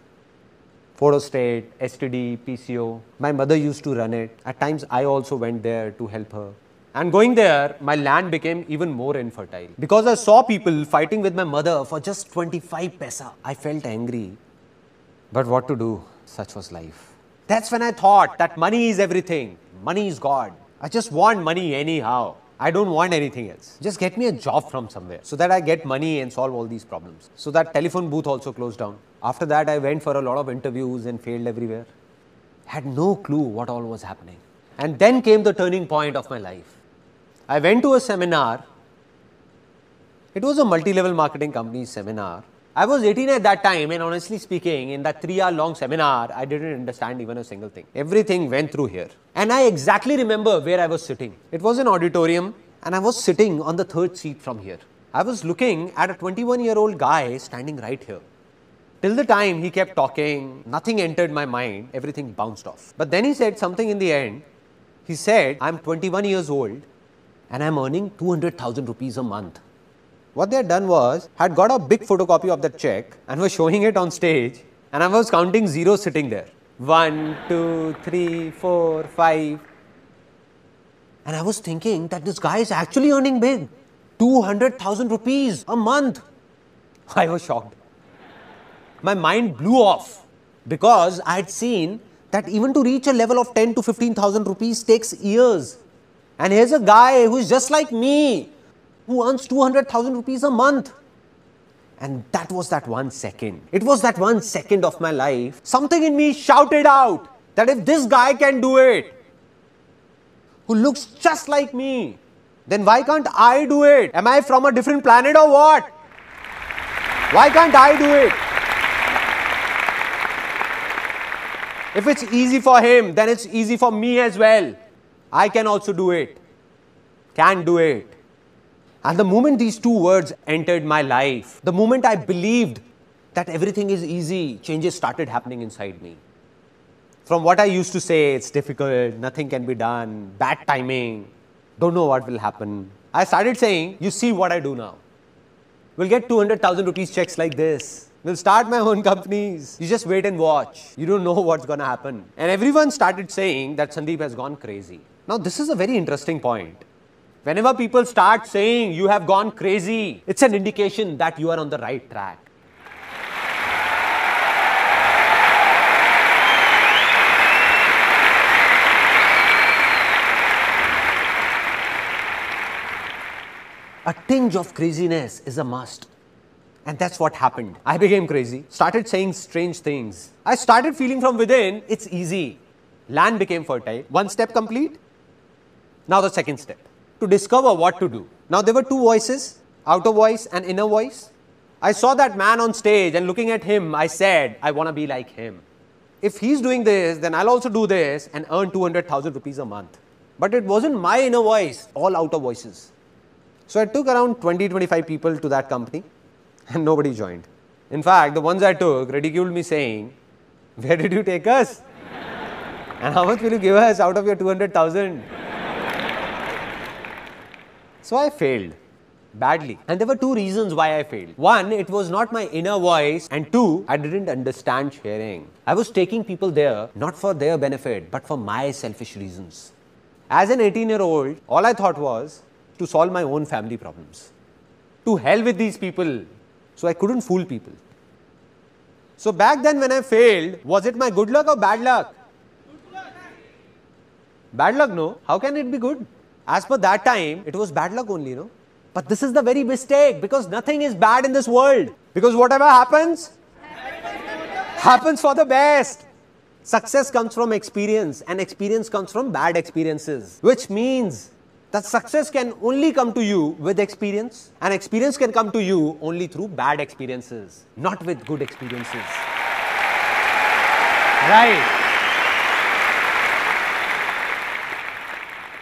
Photostate, STD, PCO. My mother used to run it. At times, I also went there to help her. And going there, my land became even more infertile. Because I saw people fighting with my mother for just 25 paisa, I felt angry. But what to do? Such was life. That's when I thought that money is everything. Money is God. I just want money anyhow. I don't want anything else. Just get me a job from somewhere so that I get money and solve all these problems. So that telephone booth also closed down. After that, I went for a lot of interviews and failed everywhere. Had no clue what all was happening. And then came the turning point of my life. I went to a seminar. It was a multi-level marketing company seminar. I was 18 at that time, and honestly speaking, in that 3-hour long seminar, I didn't understand even a single thing. Everything went through here. And I exactly remember where I was sitting. It was an auditorium, and I was sitting on the third seat from here. I was looking at a 21-year-old guy standing right here. Till the time he kept talking, nothing entered my mind, everything bounced off. But then he said something in the end. He said, I'm 21 years old, and I'm earning 200,000 rupees a month. What they had done was, had got a big photocopy of that check and was showing it on stage, and I was counting zeros sitting there. 1, 2, 3, 4, 5. And I was thinking that this guy is actually earning big. 200,000 rupees a month. I was shocked. My mind blew off because I had seen that even to reach a level of 10 to 15,000 rupees takes years. And here's a guy who is just like me, who earns 200,000 rupees a month. And that was that 1 second. It was that 1 second of my life. Something in me shouted out that if this guy can do it, who looks just like me, then why can't I do it? Am I from a different planet or what? Why can't I do it? If it's easy for him, then it's easy for me as well. I can also do it. Can do it. And the moment these two words entered my life, the moment I believed that everything is easy, changes started happening inside me. From what I used to say, it's difficult, nothing can be done, bad timing, don't know what will happen. I started saying, you see what I do now. We'll get 200,000 rupees checks like this. We'll start my own companies. You just wait and watch. You don't know what's going to happen. And everyone started saying that Sandeep has gone crazy. Now, this is a very interesting point. Whenever people start saying you have gone crazy, it's an indication that you are on the right track. A tinge of craziness is a must. And that's what happened. I became crazy, started saying strange things. I started feeling from within, it's easy. Land became fertile. One step complete. Now the second step. To discover what to do. Now there were two voices, outer voice and inner voice. I saw that man on stage and looking at him, I said, I want to be like him. If he's doing this, then I'll also do this and earn 200,000 rupees a month. But it wasn't my inner voice, all outer voices. So I took around 20-25 people to that company and nobody joined. In fact, the ones I took ridiculed me saying, where did you take us? And how much will you give us out of your 200,000? So I failed badly. And there were two reasons why I failed. One, it was not my inner voice. And two, I didn't understand sharing. I was taking people there not for their benefit, but for my selfish reasons. As an 18-year-old, all I thought was to solve my own family problems. To hell with these people. So I couldn't fool people. So back then when I failed, was it my good luck or bad luck? Bad luck, no. How can it be good? As per that time, it was bad luck only, no? But this is the very mistake, because nothing is bad in this world. Because whatever happens, happens for the best. Success comes from experience, and experience comes from bad experiences. Which means that success can only come to you with experience, and experience can come to you only through bad experiences, not with good experiences. Right?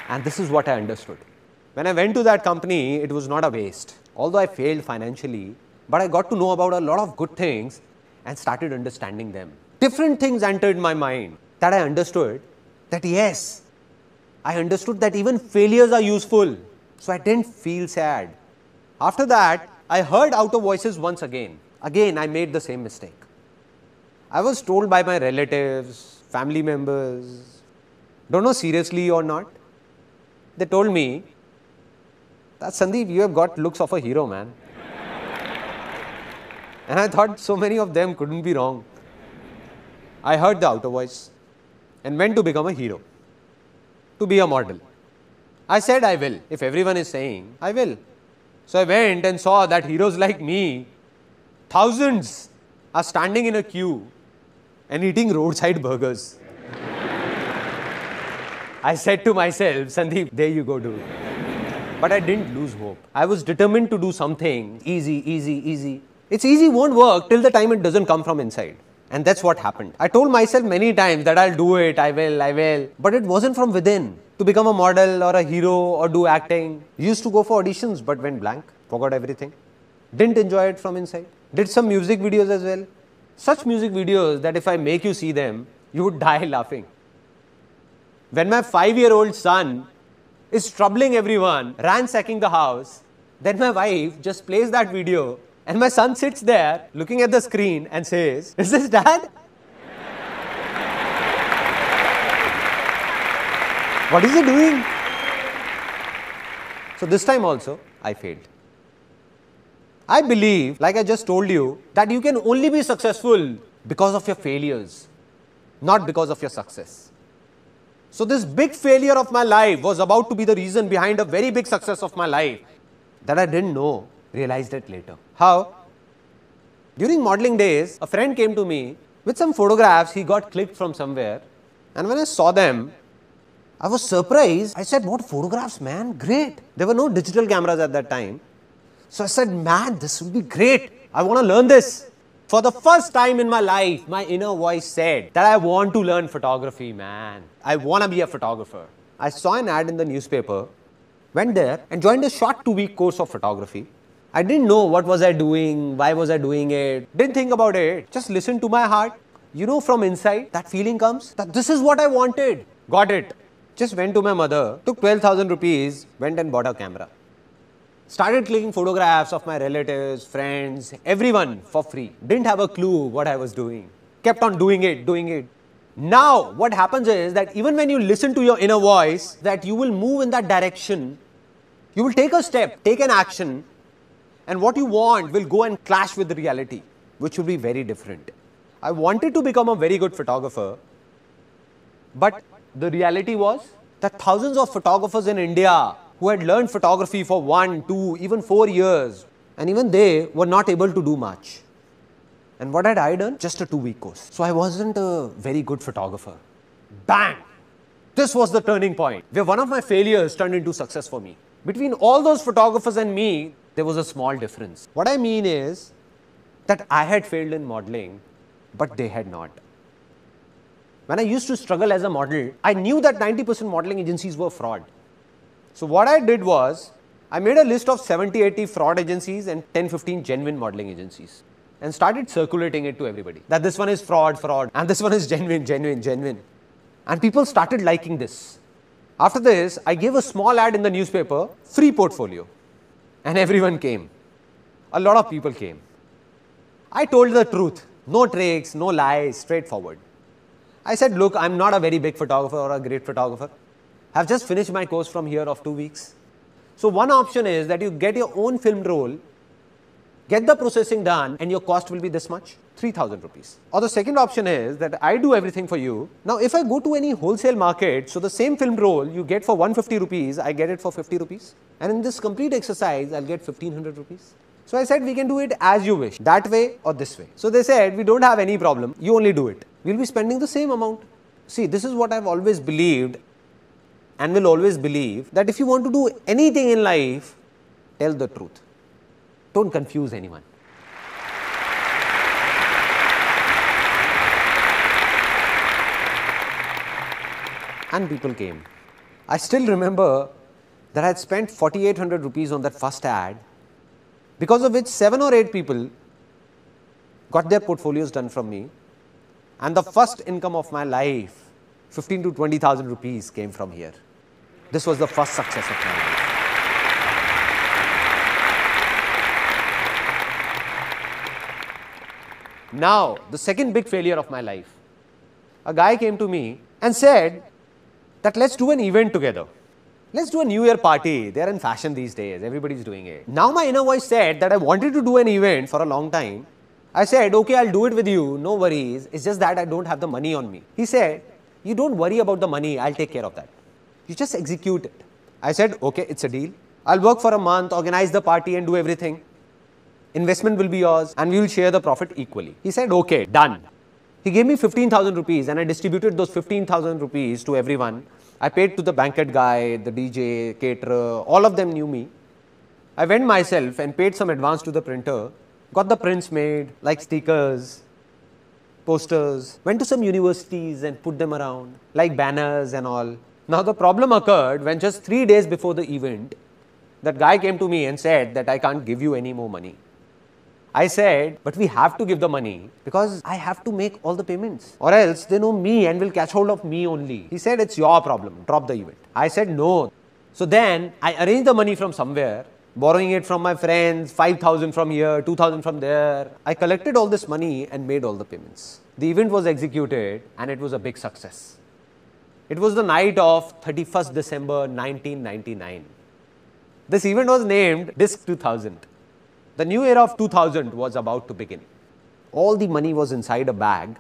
And this is what I understood. When I went to that company, it was not a waste. Although I failed financially, but I got to know about a lot of good things and started understanding them. Different things entered my mind that I understood that yes, I understood that even failures are useful. So I didn't feel sad. After that, I heard outer voices once again. Again, I made the same mistake. I was told by my relatives, family members, don't know seriously or not. They told me that Sandeep, you have got looks of a hero, man. And I thought so many of them couldn't be wrong. I heard the outer voice and went to become a hero, to be a model. I said I will. If everyone is saying, I will. So I went and saw that heroes like me, thousands, are standing in a queue and eating roadside burgers. I said to myself, Sandeep, there you go, dude. But I didn't lose hope. I was determined to do something easy, easy, easy. It's easy won't work till the time it doesn't come from inside. And that's what happened. I told myself many times that I'll do it, I will. But it wasn't from within. To become a model or a hero or do acting. Used to go for auditions but went blank. Forgot everything. Didn't enjoy it from inside. Did some music videos as well. Such music videos that if I make you see them, you would die laughing. When my 5-year-old son is troubling everyone, ransacking the house, then my wife just plays that video and my son sits there looking at the screen and says, "Is this dad?" What is he doing? So this time also, I failed. I believe, like I just told you, that you can only be successful because of your failures, not because of your success. So this big failure of my life was about to be the reason behind a very big success of my life that I didn't know, realized it later. How? During modeling days, a friend came to me with some photographs he got clicked from somewhere, and when I saw them, I was surprised. I said, "What photographs, man? Great." There were no digital cameras at that time. So I said, "Man, this will be great. I want to learn this." For the first time in my life, my inner voice said that I want to learn photography, man. I want to be a photographer. I saw an ad in the newspaper, went there and joined a short 2-week course of photography. I didn't know what was I doing, why was I doing it, didn't think about it, just listened to my heart. You know, from inside, that feeling comes that this is what I wanted. Got it. Just went to my mother, took 12,000 rupees, went and bought a camera. Started clicking photographs of my relatives, friends, everyone for free. Didn't have a clue what I was doing. Kept on doing it. Now, what happens is that even when you listen to your inner voice, that you will move in that direction, you will take a step, take an action, and what you want will go and clash with the reality, which will be very different. I wanted to become a very good photographer, but the reality was that thousands of photographers in India who had learned photography for 1, 2, even 4 years, and even they were not able to do much. And what had I done? Just a 2-week course. So I wasn't a very good photographer. Bang! This was the turning point where one of my failures turned into success for me. Between all those photographers and me, there was a small difference. What I mean is that I had failed in modeling, but they had not. When I used to struggle as a model, I knew that 90% modeling agencies were fraud. So what I did was, I made a list of 70-80 fraud agencies and 10-15 genuine modeling agencies and started circulating it to everybody. That this one is fraud, and this one is genuine. And people started liking this. After this, I gave a small ad in the newspaper, free portfolio. And everyone came. A lot of people came. I told the truth. No tricks, no lies, straightforward. I said, look, I'm not a very big photographer or a great photographer. I've just finished my course from here of 2 weeks. So one option is that you get your own film roll get the processing done and your cost will be this much, 3,000 rupees. Or the second option is that I do everything for you. Now, if I go to any wholesale market, so the same film roll you get for 150 rupees, I get it for 50 rupees. And in this complete exercise, I'll get 1500 rupees. So I said, we can do it as you wish, that way or this way. So they said, we don't have any problem, you only do it. We'll be spending the same amount. See, this is what I've always believed and will always believe, that if you want to do anything in life, tell the truth. Don't confuse anyone. And people came. I still remember that I had spent 4,800 rupees on that first ad, because of which 7 or 8 people got their portfolios done from me, and the first income of my life, 15 to 20,000 rupees came from here. This was the first success of my life. Now, the second big failure of my life. A guy came to me and said that let's do an event together. Let's do a New Year party. They're in fashion these days. Everybody's doing it. Now my inner voice said that I wanted to do an event for a long time. I said, okay, I'll do it with you. No worries. It's just that I don't have the money on me. He said, you don't worry about the money. I'll take care of that. You just execute it. I said, okay, it's a deal. I'll work for a month, organize the party and do everything. Investment will be yours and we will share the profit equally. He said, okay, done. He gave me 15,000 rupees and I distributed those 15,000 rupees to everyone. I paid to the banquet guy, the DJ, caterer, all of them knew me. I went myself and paid some advance to the printer, got the prints made, like stickers, posters, went to some universities and put them around, like banners and all. Now the problem occurred when just 3 days before the event, that guy came to me and said that I can't give you any more money. I said, but we have to give the money because I have to make all the payments, or else they know me and will catch hold of me only. He said, it's your problem, drop the event. I said, no. So then I arranged the money from somewhere, borrowing it from my friends, 5,000 from here, 2,000 from there. I collected all this money and made all the payments. The event was executed and it was a big success. It was the night of 31st December 1999. This event was named Disc 2000. The new era of 2000 was about to begin. All the money was inside a bag.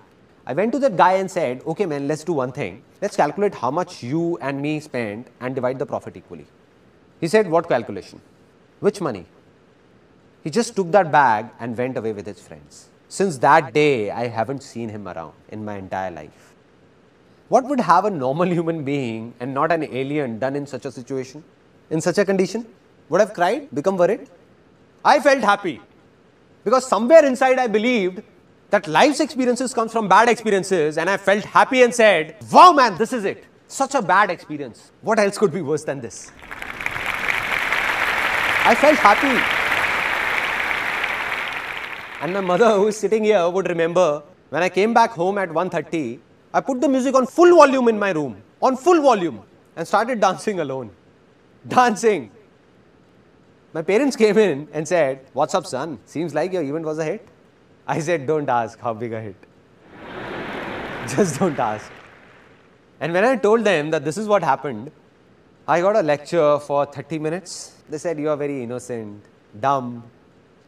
I went to that guy and said, okay man, let's do one thing. Let's calculate how much you and me spent and divide the profit equally. He said, what calculation? Which money? He just took that bag and went away with his friends. Since that day, I haven't seen him around in my entire life. What would have a normal human being and not an alien done in such a situation? In such a condition? Would have cried? Become worried? I felt happy because somewhere inside I believed that life's experiences comes from bad experiences, and I felt happy and said, wow man, this is it. Such a bad experience. What else could be worse than this? I felt happy. And my mother, who is sitting here, would remember when I came back home at 1:30, I put the music on full volume in my room, on full volume, and started dancing alone. Dancing. My parents came in and said, what's up son? Seems like your event was a hit. I said, don't ask how big a hit. Just don't ask. And when I told them that this is what happened, I got a lecture for 30 minutes. They said, you are very innocent, dumb.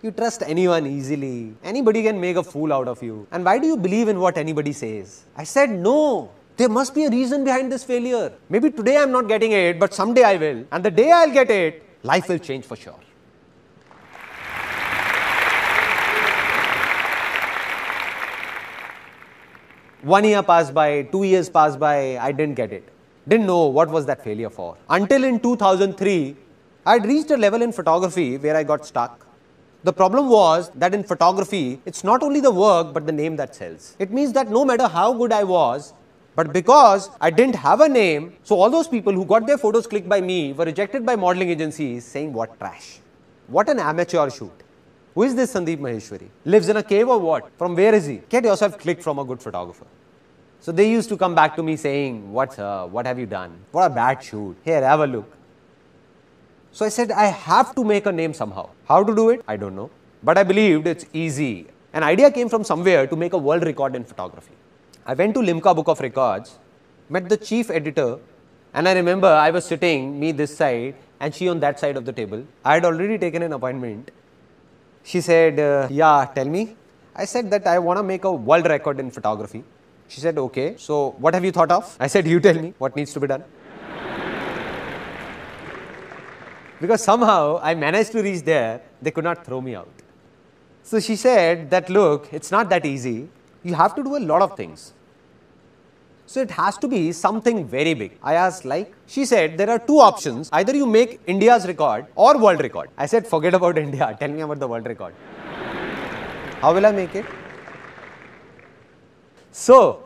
You trust anyone easily. Anybody can make a fool out of you. And why do you believe in what anybody says? I said, no. There must be a reason behind this failure. Maybe today I'm not getting it, but someday I will. And the day I'll get it, life will change for sure. One year passed by, 2 years passed by, I didn't get it. Didn't know what was that failure for. Until in 2003, I had reached a level in photography where I got stuck. The problem was that in photography, it's not only the work but the name that sells. It means that no matter how good I was, but because I didn't have a name, so all those people who got their photos clicked by me were rejected by modeling agencies saying, what trash. What an amateur shoot. Who is this Sandeep Maheshwari? Lives in a cave or what? From where is he? Get yourself clicked from a good photographer. So they used to come back to me saying, what have you done? What a bad shoot. Here, have a look. So I said, I have to make a name somehow. How to do it? I don't know. But I believed it's easy. An idea came from somewhere to make a world record in photography. I went to Limca Book of Records, met the chief editor, and I remember I was sitting, me this side, and she on that side of the table. I had already taken an appointment. She said, yeah, tell me. I said that I want to make a world record in photography. She said, okay, so what have you thought of? I said, you tell me what needs to be done. Because somehow I managed to reach there, they could not throw me out. So she said that, look, it's not that easy. You have to do a lot of things. So it has to be something very big. I asked, like? She said, there are two options. Either you make India's record or world record. I said, forget about India. Tell me about the world record. How will I make it? So,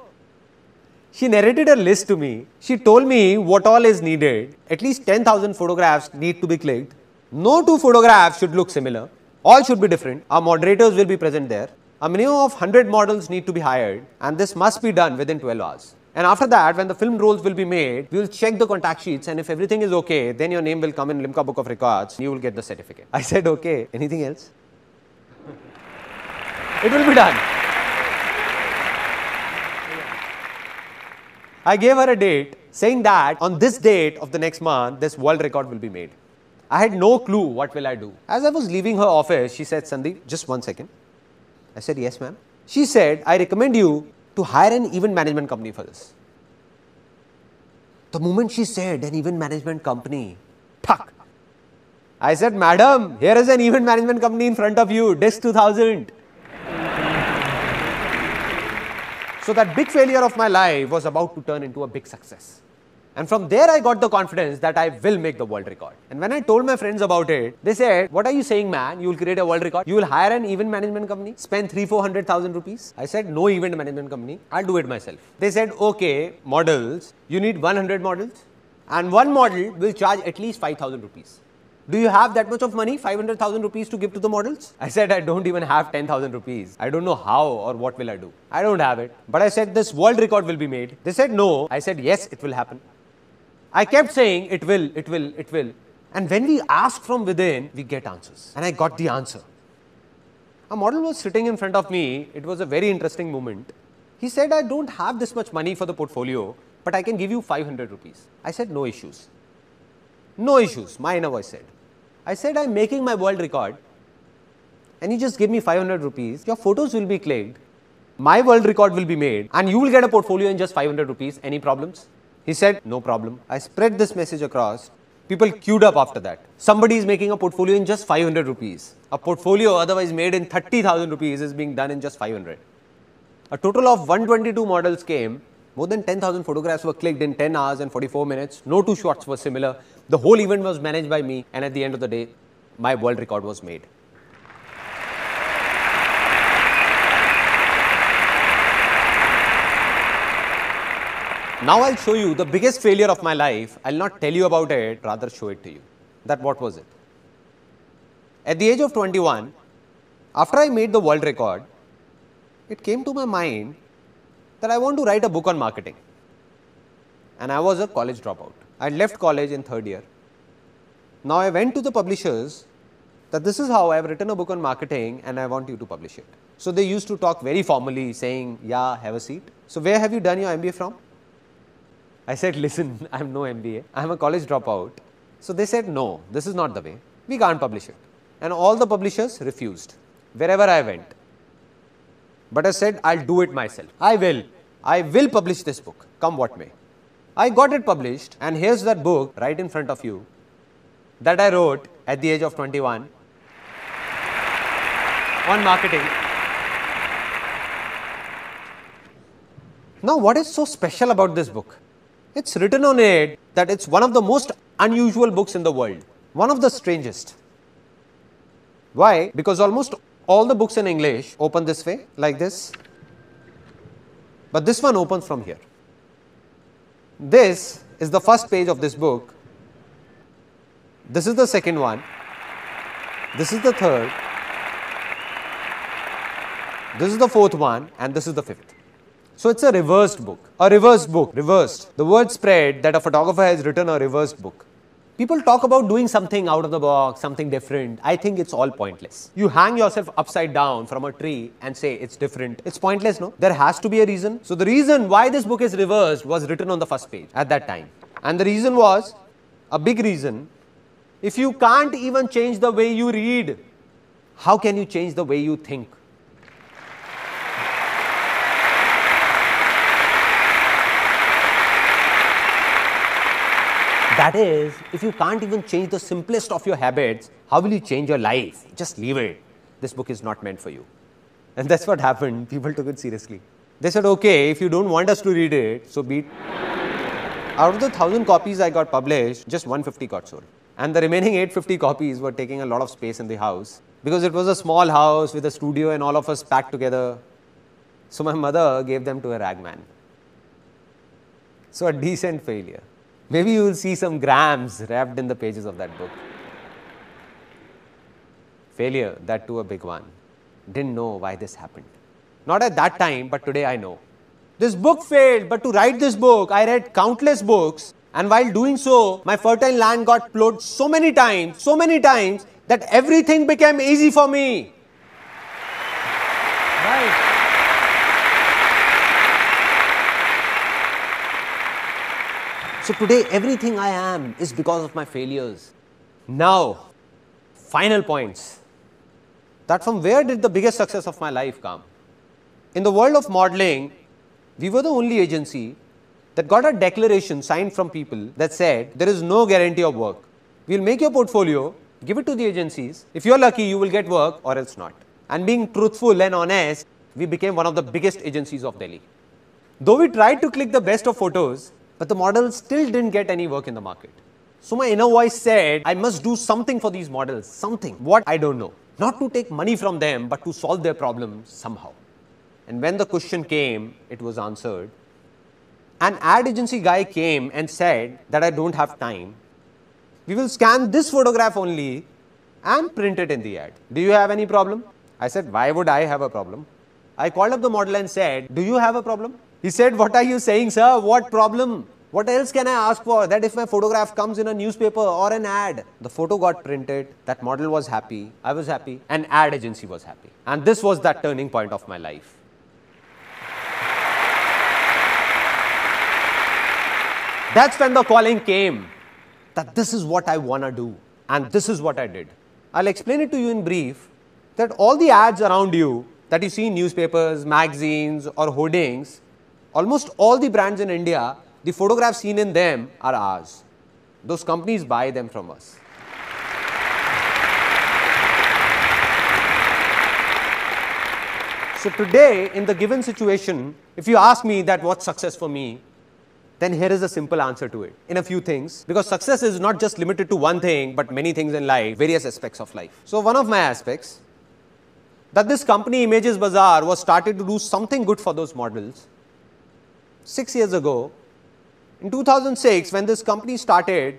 she narrated a list to me. She told me what all is needed. At least 10,000 photographs need to be clicked. No two photographs should look similar. All should be different. Our moderators will be present there. A minimum of 100 models need to be hired, and this must be done within 12 hours. And after that, when the film rolls will be made, we will check the contact sheets, and if everything is okay, then your name will come in Limca Book of Records. You will get the certificate. I said, okay. Anything else? It will be done. I gave her a date saying that on this date of the next month, this world record will be made. I had no clue what will I do. As I was leaving her office, she said, Sandeep, just 1 second. I said, yes, ma'am. She said, I recommend you to hire an event management company for this. The moment she said an event management company, tuck. I said, madam, here is an event management company in front of you, Disk 2000. So that big failure of my life was about to turn into a big success. And from there I got the confidence that I will make the world record. And when I told my friends about it, they said, what are you saying, man? You will create a world record? You will hire an event management company? Spend 300,000-400,000 rupees? I said, no event management company. I'll do it myself. They said, okay, models. You need 100 models. And one model will charge at least 5,000 rupees. Do you have that much of money, 500,000 rupees to give to the models? I said, I don't even have 10,000 rupees. I don't know how or what will I do. I don't have it. But I said, this world record will be made. They said, no. I said, yes, it will happen. I kept saying, it will, it will, it will. And when we ask from within, we get answers. And I got the answer. A model was sitting in front of me. It was a very interesting moment. He said, I don't have this much money for the portfolio, but I can give you 500 rupees. I said, no issues. No issues, my inner voice said. I said, I'm making my world record and you just give me 500 rupees. Your photos will be clicked. My world record will be made and you will get a portfolio in just 500 rupees. Any problems? He said, no problem. I spread this message across. People queued up after that. Somebody is making a portfolio in just 500 rupees. A portfolio otherwise made in 30,000 rupees is being done in just 500. A total of 122 models came. More than 10,000 photographs were clicked in 10 hours and 44 minutes. No two shots were similar. The whole event was managed by me, and at the end of the day, my world record was made. Now I'll show you the biggest failure of my life. I'll not tell you about it, rather show it to you. That what was it? At the age of 21, after I made the world record, it came to my mind that I want to write a book on marketing. And I was a college dropout. I left college in 3rd year. Now I went to the publishers that this is how I have written a book on marketing and I want you to publish it. So they used to talk very formally saying, yeah, have a seat. So where have you done your MBA from? I said, listen, I have no MBA. I am a college dropout. So they said, no, this is not the way. We can't publish it. And all the publishers refused wherever I went. But I said, I'll do it myself. I will publish this book, come what may. I got it published and here's that book right in front of you that I wrote at the age of 21 on marketing. Now what is so special about this book? It's written on it that it's one of the most unusual books in the world, one of the strangest. Why? Because almost all the books in English open this way, like this, but this one opens from here. This is the first page of this book. This is the second one. This is the third. This is the fourth one, and this is the fifth. So it's a reversed book. A reversed book. Reversed. The word spread that a photographer has written a reversed book. People talk about doing something out of the box, something different. I think it's all pointless. You hang yourself upside down from a tree and say it's different. It's pointless, no? There has to be a reason. So the reason why this book is reversed was written on the first page at that time. And the reason was, a big reason, if you can't even change the way you read, How can you change the way you think? That is, if you can't even change the simplest of your habits, how will you change your life? Just leave it. This book is not meant for you. And that's what happened. People took it seriously. They said, okay, if you don't want us to read it, so be it. Out of the 1,000 copies I got published, just 150 got sold. And the remaining 850 copies were taking a lot of space in the house because it was a small house with a studio and all of us packed together. So my mother gave them to a ragman. So a decent failure. Maybe you will see some grams wrapped in the pages of that book. Failure, that too a big one. Didn't know why this happened. Not at that time, but today I know. This book failed, but to write this book, I read countless books. And while doing so, my fertile land got plowed so many times, that everything became easy for me. Right. So today, everything I am is because of my failures. Now, final points. That from where did the biggest success of my life come? In the world of modeling, we were the only agency that got a declaration signed from people that said, there is no guarantee of work. We will make your portfolio, give it to the agencies. If you are lucky, you will get work or else not. And being truthful and honest, we became one of the biggest agencies of Delhi. Though we tried to click the best of photos, but the models still didn't get any work in the market. So my inner voice said, I must do something for these models, something. What? I don't know. Not to take money from them, but to solve their problems somehow. And when the question came, it was answered. An ad agency guy came and said that I don't have time. We will scan this photograph only and print it in the ad. Do you have any problem? I said, why would I have a problem? I called up the model and said, do you have a problem? He said, what are you saying, sir? What problem? What else can I ask for? That if my photograph comes in a newspaper or an ad, the photo got printed, that model was happy, I was happy, and ad agency was happy. And this was that turning point of my life. That's when the calling came that this is what I want to do. And this is what I did. I'll explain it to you in brief that all the ads around you that you see in newspapers, magazines or hoardings, almost all the brands in India, the photographs seen in them are ours. Those companies buy them from us. So today, in the given situation, if you ask me that what's success for me, then here is a simple answer to it in a few things, because success is not just limited to one thing, but many things in life, various aspects of life. So one of my aspects, that this company Images Bazaar was started to do something good for those models 6 years ago. In 2006, when this company started,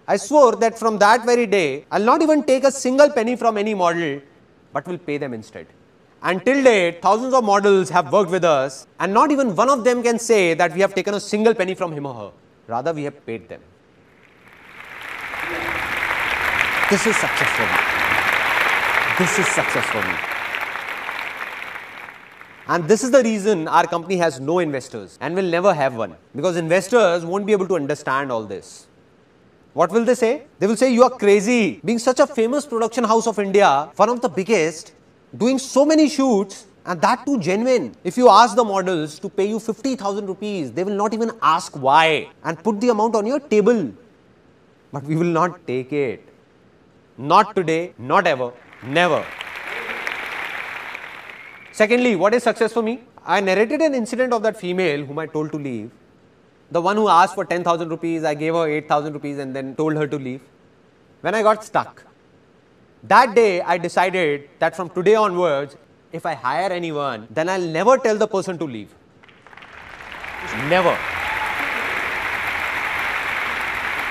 I swore that from that very day, I'll not even take a single penny from any model, but will pay them instead. And till date, thousands of models have worked with us, and not even one of them can say that we have taken a single penny from him or her. Rather, we have paid them. This is success for me. This is success for me. And this is the reason our company has no investors and will never have one, because investors won't be able to understand all this. What will they say? They will say, you are crazy. Being such a famous production house of India, one of the biggest, doing so many shoots, and that too genuine. If you ask the models to pay you 50,000 rupees, they will not even ask why and put the amount on your table. But we will not take it. Not today, not ever, never. Secondly, what is success for me? I narrated an incident of that female whom I told to leave. The one who asked for 10,000 rupees, I gave her 8,000 rupees and then told her to leave. When I got stuck, that day I decided that from today onwards, if I hire anyone, then I'll never tell the person to leave. Never.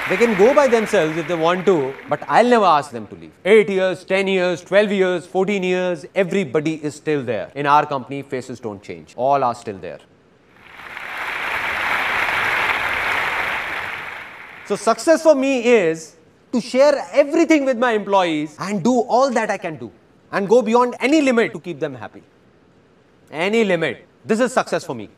They can go by themselves if they want to, but I'll never ask them to leave. 8 years, 10 years, 12 years, 14 years, everybody is still there. In our company, faces don't change. All are still there. So success for me is to share everything with my employees and do all that I can do and go beyond any limit to keep them happy. Any limit. This is success for me.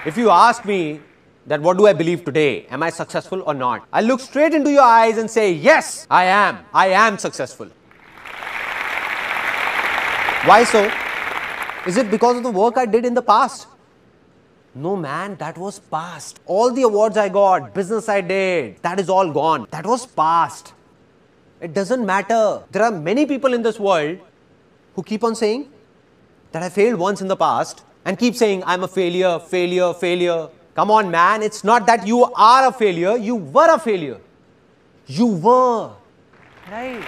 If you ask me that what do I believe today? Am I successful or not? I'll look straight into your eyes and say, yes, I am. I am successful. Why so? Is it because of the work I did in the past? No man, that was past. All the awards I got, business I did, that is all gone. That was past. It doesn't matter. There are many people in this world who keep on saying that I failed once in the past and keep saying I'm a failure, failure, failure. Come on man, it's not that you are a failure, you were a failure. You were. Right.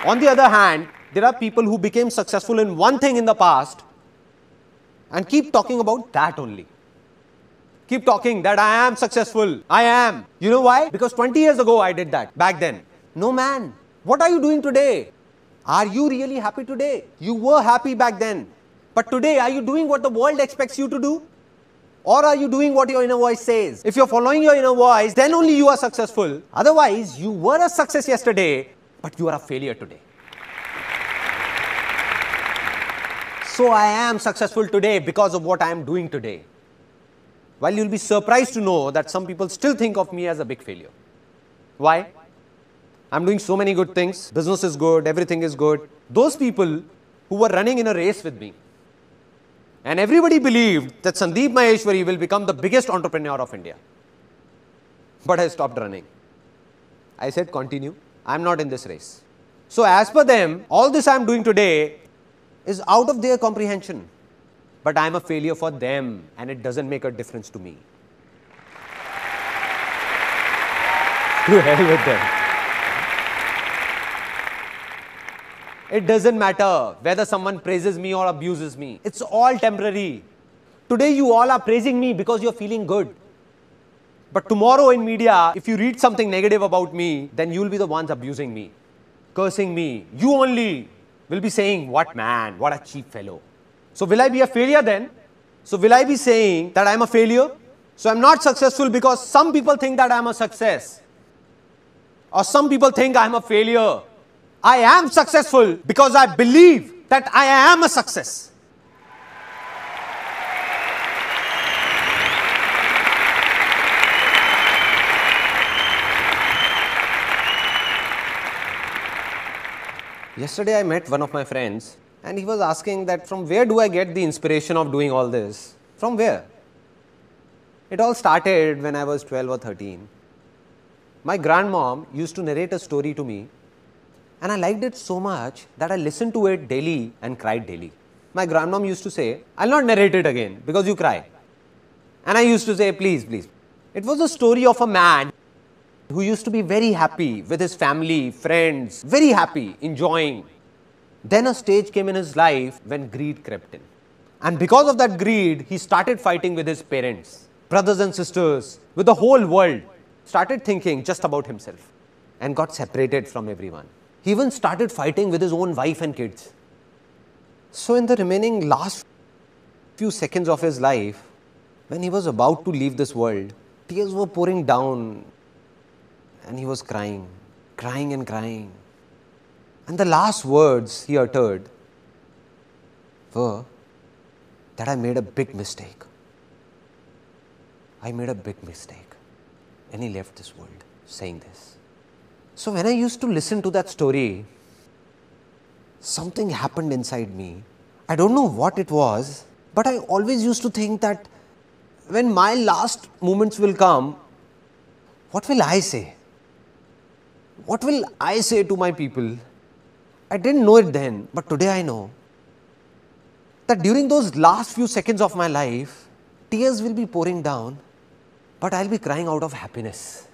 On the other hand, there are people who became successful in one thing in the past and keep talking about that only. Keep talking that I am successful. I am. You know why? Because 20 years ago I did that back then. No man. What are you doing today? Are you really happy today? You were happy back then. But today, are you doing what the world expects you to do? Or are you doing what your inner voice says? If you're following your inner voice, then only you are successful. Otherwise, you were a success yesterday, but you are a failure today. So I am successful today because of what I am doing today. While you'll be surprised to know that some people still think of me as a big failure. Why? I'm doing so many good things. Business is good, everything is good. Those people who were running in a race with me, and everybody believed that Sandeep Maheshwari will become the biggest entrepreneur of India. But I stopped running. I said, continue. I'm not in this race. So as per them, all this I'm doing today is out of their comprehension. But I'm a failure for them and it doesn't make a difference to me. To hell with them. It doesn't matter whether someone praises me or abuses me. It's all temporary. Today you all are praising me because you're feeling good. But tomorrow in media, if you read something negative about me, then you'll be the ones abusing me, cursing me. You only will be saying, what man, what a cheap fellow. So will I be a failure then? So will I be saying that I'm a failure? So I'm not successful because some people think that I'm a success. Or some people think I'm a failure. I am successful because I believe that I am a success. Yesterday I met one of my friends and he was asking that from where do I get the inspiration of doing all this? From where? It all started when I was 12 or 13. My grandmom used to narrate a story to me and I liked it so much that I listened to it daily and cried daily. My grandmom used to say, I'll not narrate it again because you cry. And I used to say, please, please. It was a story of a man who used to be very happy with his family, friends, very happy, enjoying. Then a stage came in his life when greed crept in. And because of that greed, he started fighting with his parents, brothers and sisters, with the whole world. Started thinking just about himself and got separated from everyone. He even started fighting with his own wife and kids. So in the remaining last few seconds of his life, when he was about to leave this world, tears were pouring down and he was crying, crying and crying. And the last words he uttered were that I made a big mistake. I made a big mistake. And he left this world saying this. So when I used to listen to that story, something happened inside me. I don't know what it was, but I always used to think that when my last moments will come, what will I say? What will I say to my people? I didn't know it then, but today I know that during those last few seconds of my life, tears will be pouring down, but I'll be crying out of happiness.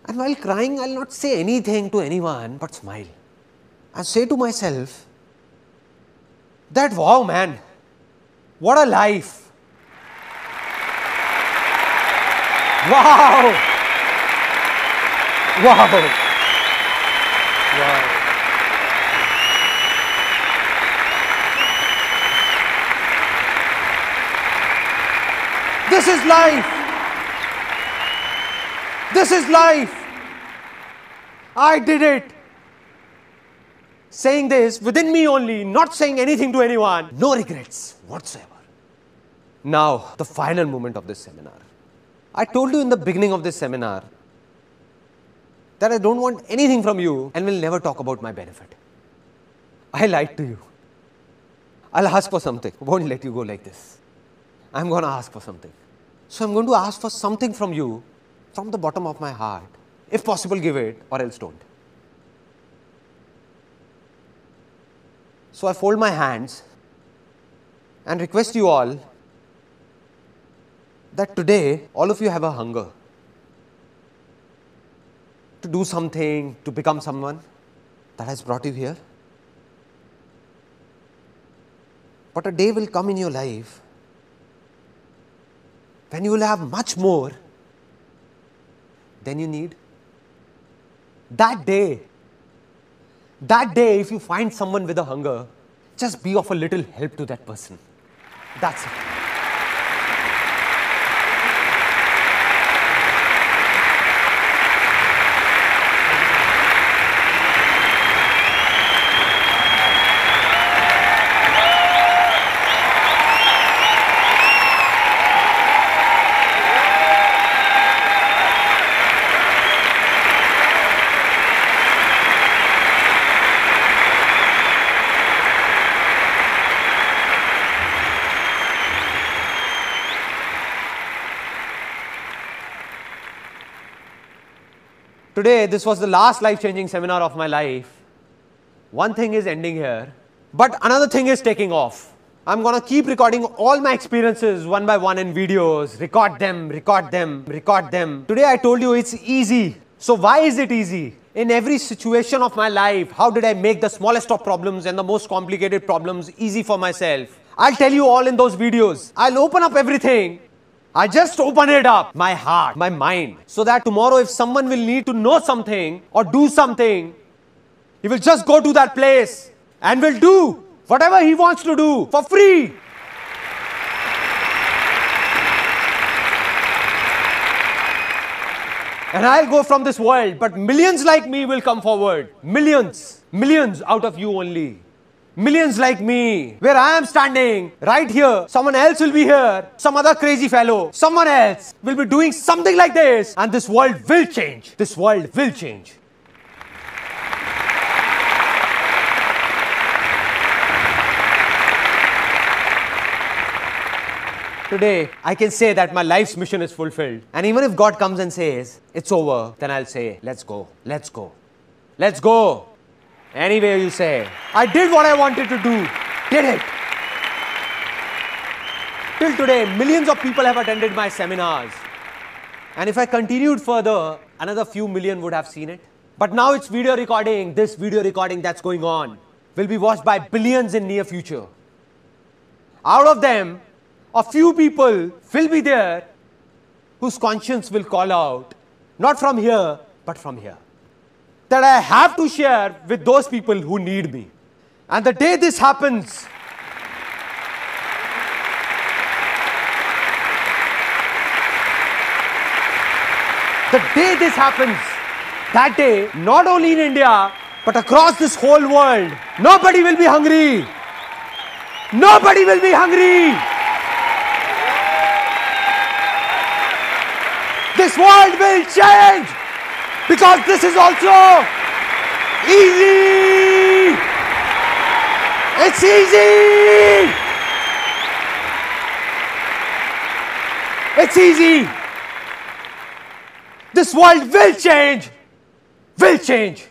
And while crying, I'll not say anything to anyone, but smile. And say to myself that, wow man, what a life. Wow. Wow. Wow. This is life. This is life. I did it. Saying this within me only, not saying anything to anyone. No regrets whatsoever. Now, the final moment of this seminar. I told you in the beginning of this seminar that I don't want anything from you and will never talk about my benefit. I lied to you. I'll ask for something. Won't let you go like this. I'm going to ask for something. So I'm going to ask for something from you from the bottom of my heart. If possible, give it, or else don't. So I fold my hands and request you all that today all of you have a hunger to do something, to become someone that has brought you here. But a day will come in your life when you will have much more than you need. That day, if you find someone with a hunger, just be of a little help to that person. That's it. Today, this was the last life-changing seminar of my life. One thing is ending here, but another thing is taking off. I'm going to keep recording all my experiences one by one in videos, record them. Today, I told you it's easy. So why is it easy? In every situation of my life, how did I make the smallest of problems and the most complicated problems easy for myself? I'll tell you all in those videos. I'll open up everything. I just open it up, my heart, my mind, so that tomorrow if someone will need to know something or do something, he will just go to that place and will do whatever he wants to do for free. And I'll go from this world, but millions like me will come forward. Millions out of you only. Millions like me, where I am standing, right here, someone else will be here, some other crazy fellow, someone else will be doing something like this, and this world will change. This world will change. Today, I can say that my life's mission is fulfilled. And even if God comes and says, it's over, then I'll say, let's go, let's go, let's go. Anyway you say, I did what I wanted to do, did it. Till today, millions of people have attended my seminars. And if I continued further, another few million would have seen it. But now it's video recording, this video recording that's going on will be watched by billions in near future. Out of them, a few people will be there whose conscience will call out, not from here, but from here. That I have to share with those people who need me. And the day this happens, that day, not only in India, but across this whole world, nobody will be hungry. Nobody will be hungry. This world will change. Because this is also easy. It's easy. It's easy. This world will change. Will change.